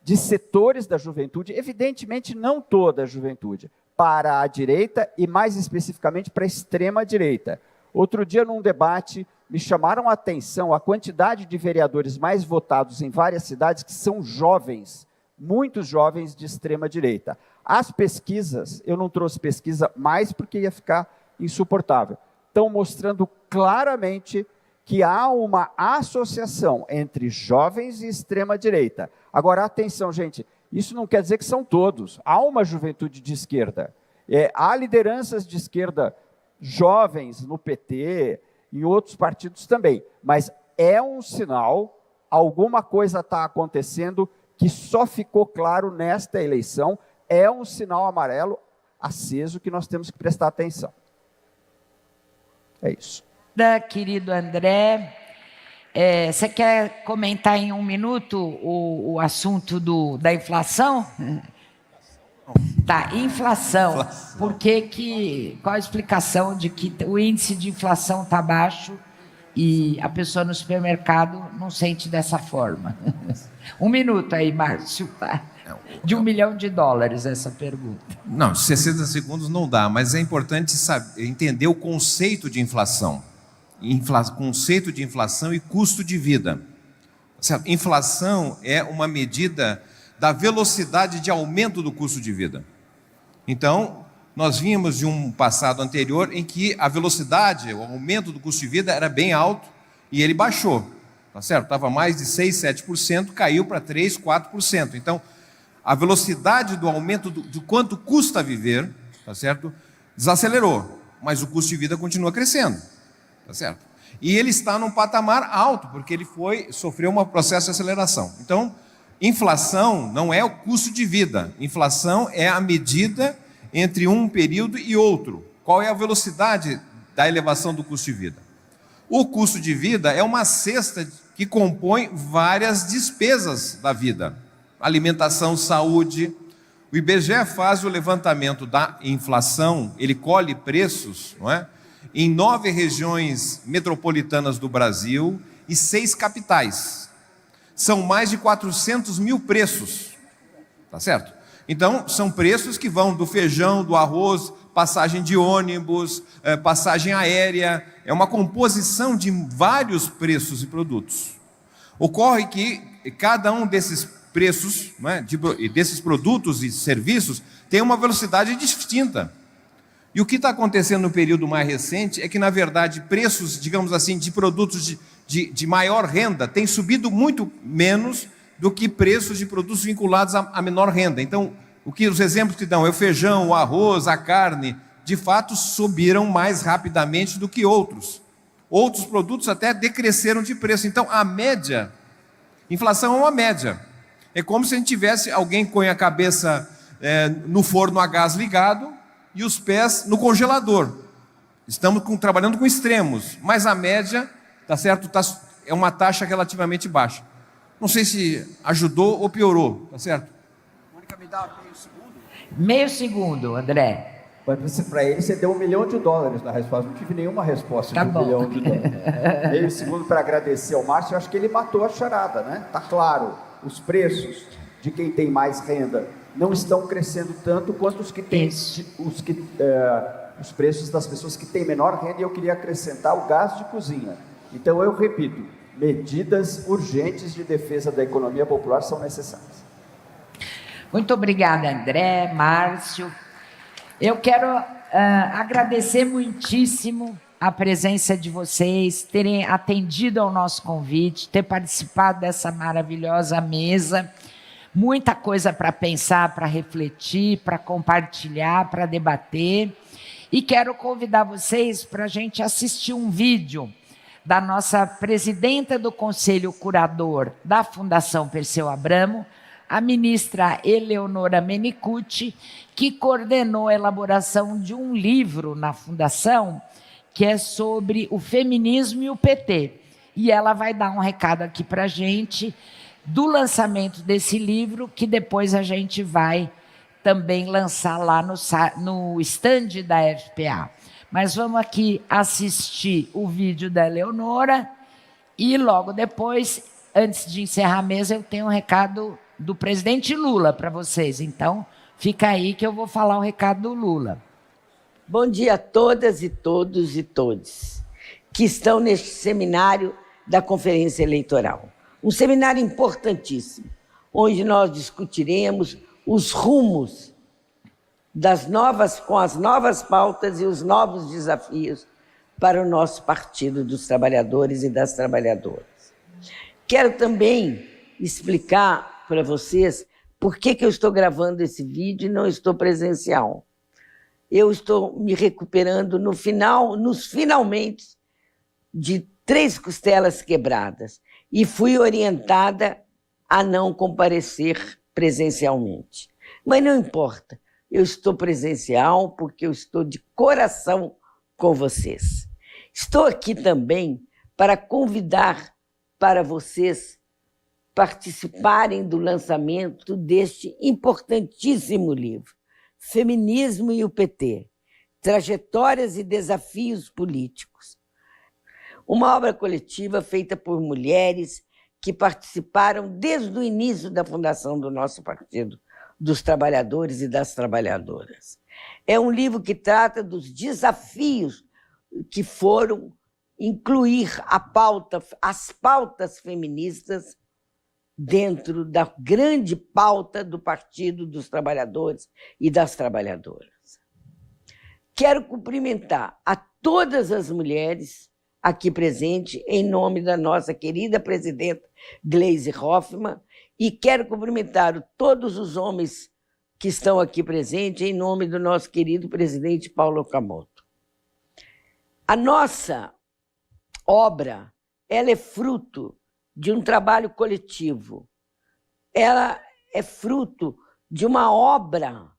Speaker 4: de setores da juventude, evidentemente não toda a juventude, para a direita e mais especificamente para a extrema direita. Outro dia, num debate, me chamaram a atenção a quantidade de vereadores mais votados em várias cidades que são jovens, muitos jovens de extrema direita. As pesquisas, eu não trouxe pesquisa mais porque ia ficar insuportável, estão mostrando claramente que há uma associação entre jovens e extrema-direita. Agora, atenção, gente, isso não quer dizer que são todos. Há uma juventude de esquerda. Há lideranças de esquerda jovens no PT, em outros partidos também. Mas é um sinal, alguma coisa está acontecendo que só ficou claro nesta eleição, é um sinal amarelo aceso que nós temos que prestar atenção. É isso.
Speaker 2: Querido André, você quer comentar em 1 minuto o assunto da inflação? Tá, inflação. Qual a explicação de que o índice de inflação está baixo e a pessoa no supermercado não sente dessa forma? 1 minuto aí, Márcio, tá? De $1 milhão essa pergunta.
Speaker 1: Não, 60 segundos não dá, mas é importante entender o conceito de inflação. Conceito de inflação e custo de vida. Certo? Inflação é uma medida da velocidade de aumento do custo de vida. Então, nós vínhamos de um passado anterior em que a velocidade, o aumento do custo de vida era bem alto e ele baixou. Tá certo? Estava mais de 6%, 7%, caiu para 3%, 4%. Então, a velocidade do aumento de quanto custa viver, tá certo? Desacelerou, mas o custo de vida continua crescendo. Tá certo? E ele está num patamar alto, porque ele sofreu um processo de aceleração. Então, inflação não é o custo de vida. Inflação é a medida entre um período e outro. Qual é a velocidade da elevação do custo de vida? O custo de vida é uma cesta que compõe várias despesas da vida. Alimentação, saúde. O IBGE faz o levantamento da inflação, ele colhe preços, não é? Em 9 regiões metropolitanas do Brasil e 6 capitais. São mais de 400 mil preços, tá certo? Então, são preços que vão do feijão, do arroz, passagem de ônibus, passagem aérea, é uma composição de vários preços e produtos. Ocorre que cada um desses preços, né, desses produtos e serviços, tem uma velocidade distinta. E o que está acontecendo no período mais recente é que, na verdade, preços, digamos assim, de produtos de maior renda têm subido muito menos do que preços de produtos vinculados a menor renda. Então, os exemplos que dão é o feijão, o arroz, a carne, de fato subiram mais rapidamente do que outros. Outros produtos até decresceram de preço. Então, a média, inflação é uma média. É como se a gente tivesse alguém que põe a cabeça no forno a gás ligado e os pés no congelador. Estamos trabalhando com extremos, mas a média, tá certo, é uma taxa relativamente baixa. Não sei se ajudou ou piorou, tá certo?
Speaker 4: Mônica, me dá meio segundo?
Speaker 2: Meio segundo, André.
Speaker 4: Para ele, você deu $1 milhão na resposta. Não tive nenhuma resposta
Speaker 2: Tá
Speaker 4: de
Speaker 2: bom.
Speaker 4: $1 milhão. Meio segundo para agradecer ao Márcio. Eu acho que ele matou a charada, né? Tá claro, os preços de quem tem mais renda não estão crescendo tanto quanto os que têm os preços das pessoas que têm menor renda. E eu queria acrescentar o gás de cozinha. Então eu repito, medidas urgentes de defesa da economia popular são necessárias.
Speaker 2: Muito obrigada, André, Márcio. Eu quero agradecer muitíssimo a presença de vocês, terem atendido ao nosso convite, ter participado dessa maravilhosa mesa. Muita coisa para pensar, para refletir, para compartilhar, para debater. E quero convidar vocês para a gente assistir um vídeo da nossa presidenta do Conselho Curador da Fundação Perseu Abramo, a ministra Eleonora Menicucci, que coordenou a elaboração de um livro na Fundação, que é sobre o feminismo e o PT. E ela vai dar um recado aqui para a gente do lançamento desse livro, que depois a gente vai também lançar lá no stand da FPA. Mas vamos aqui assistir o vídeo da Eleonora e logo depois, antes de encerrar a mesa, eu tenho um recado do presidente Lula para vocês. Então, fica aí que eu vou falar o recado do Lula.
Speaker 8: Bom dia a todas e todos e todes que estão neste seminário da Conferência Eleitoral. Um seminário importantíssimo, onde nós discutiremos os rumos com as novas pautas e os novos desafios para o nosso Partido dos Trabalhadores e das Trabalhadoras. Quero também explicar para vocês por que eu estou gravando esse vídeo e não estou presencial. Eu estou me recuperando nos finalmente de 3 costelas quebradas e fui orientada a não comparecer presencialmente. Mas não importa, eu estou presencial porque eu estou de coração com vocês. Estou aqui também para convidar para vocês participarem do lançamento deste importantíssimo livro, Feminismo e o PT, Trajetórias e Desafios Políticos. Uma obra coletiva feita por mulheres que participaram desde o início da fundação do nosso Partido dos Trabalhadores e das Trabalhadoras. É um livro que trata dos desafios que foram incluir as pautas feministas dentro da grande pauta do Partido dos Trabalhadores e das Trabalhadoras. Quero cumprimentar a todas as mulheres aqui presentes, em nome da nossa querida presidenta Gleisi Hoffmann, e quero cumprimentar todos os homens que estão aqui presentes, em nome do nosso querido presidente Paulo Okamoto. A nossa obra, ela é fruto de um trabalho coletivo. Ela é fruto de uma obra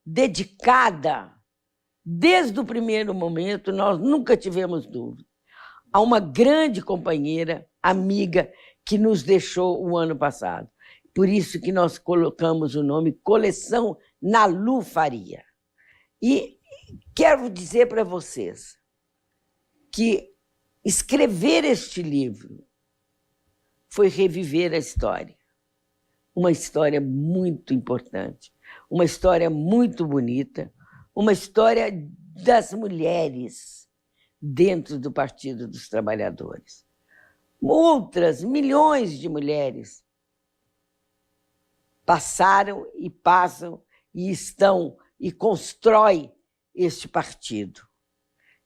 Speaker 8: dedicada, desde o primeiro momento, nós nunca tivemos dúvida, a uma grande companheira, amiga, que nos deixou o ano passado. Por isso que nós colocamos o nome Coleção Nalu Faria. E quero dizer para vocês que escrever este livro foi reviver a história. Uma história muito importante, uma história muito bonita, uma história das mulheres dentro do Partido dos Trabalhadores. Outras milhões de mulheres passaram e passam e estão e constroem este partido.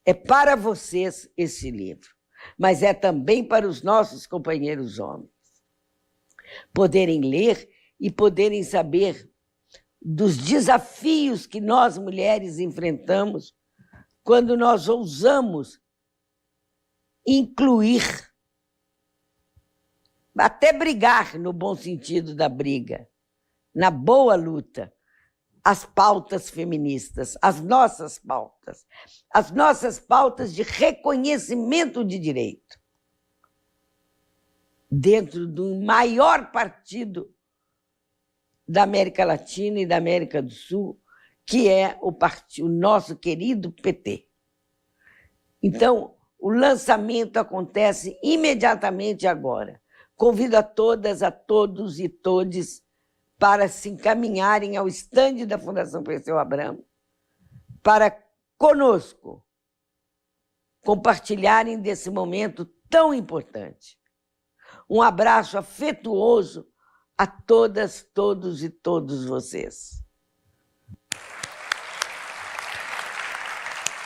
Speaker 8: É para vocês esse livro, mas é também para os nossos companheiros homens poderem ler e poderem saber dos desafios que nós mulheres enfrentamos quando nós ousamos incluir, até brigar no bom sentido da briga, na boa luta, as pautas feministas, as nossas pautas de reconhecimento de direito, dentro do maior partido da América Latina e da América do Sul, que é o nosso querido PT. Então, o lançamento acontece imediatamente agora. Convido a todas, a todos e todes para se encaminharem ao estande da Fundação Perseu Abramo, para conosco compartilharem desse momento tão importante. Um abraço afetuoso a todas, todos e todos vocês.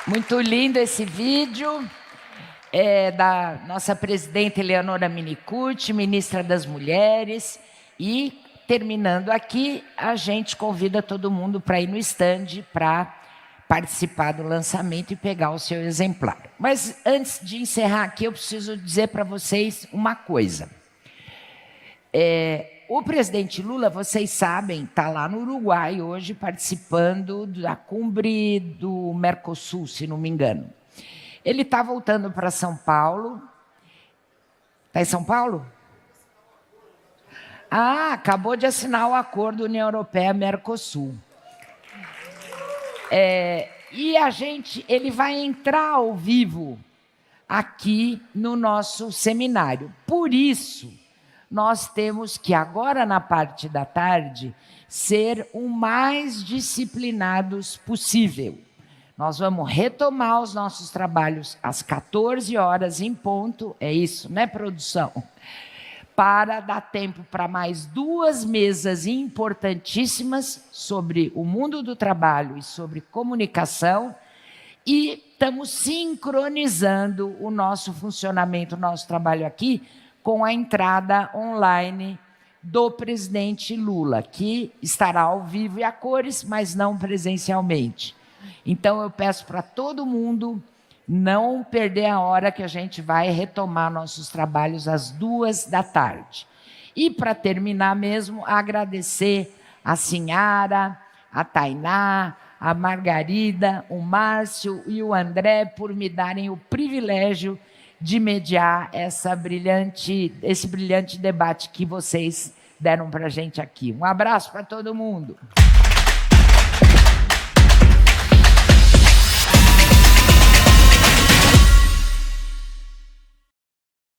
Speaker 2: Muito lindo esse vídeo. É da nossa presidenta Eleonora Minicucci, ministra das Mulheres. E, terminando aqui, a gente convida todo mundo para ir no estande para participar do lançamento e pegar o seu exemplar. Mas, antes de encerrar aqui, eu preciso dizer para vocês uma coisa. O presidente Lula, vocês sabem, está lá no Uruguai hoje participando da cumbre do Mercosul, se não me engano. Ele está voltando para São Paulo. Está em São Paulo? Ah, acabou de assinar o acordo União Europeia-Mercosul. E ele vai entrar ao vivo aqui no nosso seminário. Por isso, nós temos que, agora na parte da tarde, ser o mais disciplinados possível. Nós vamos retomar os nossos trabalhos às 14 horas em ponto, é isso, né, produção? Para dar tempo para mais 2 mesas importantíssimas sobre o mundo do trabalho e sobre comunicação, e estamos sincronizando o nosso funcionamento, o nosso trabalho aqui, com a entrada online do presidente Lula, que estará ao vivo e a cores, mas não presencialmente. Então, eu peço para todo mundo não perder a hora que a gente vai retomar nossos trabalhos às 2 da tarde. E, para terminar mesmo, agradecer a Sinhara, a Tainá, a Margarida, o Márcio e o André por me darem o privilégio de mediar esse brilhante debate que vocês deram para a gente aqui. Um abraço para todo mundo.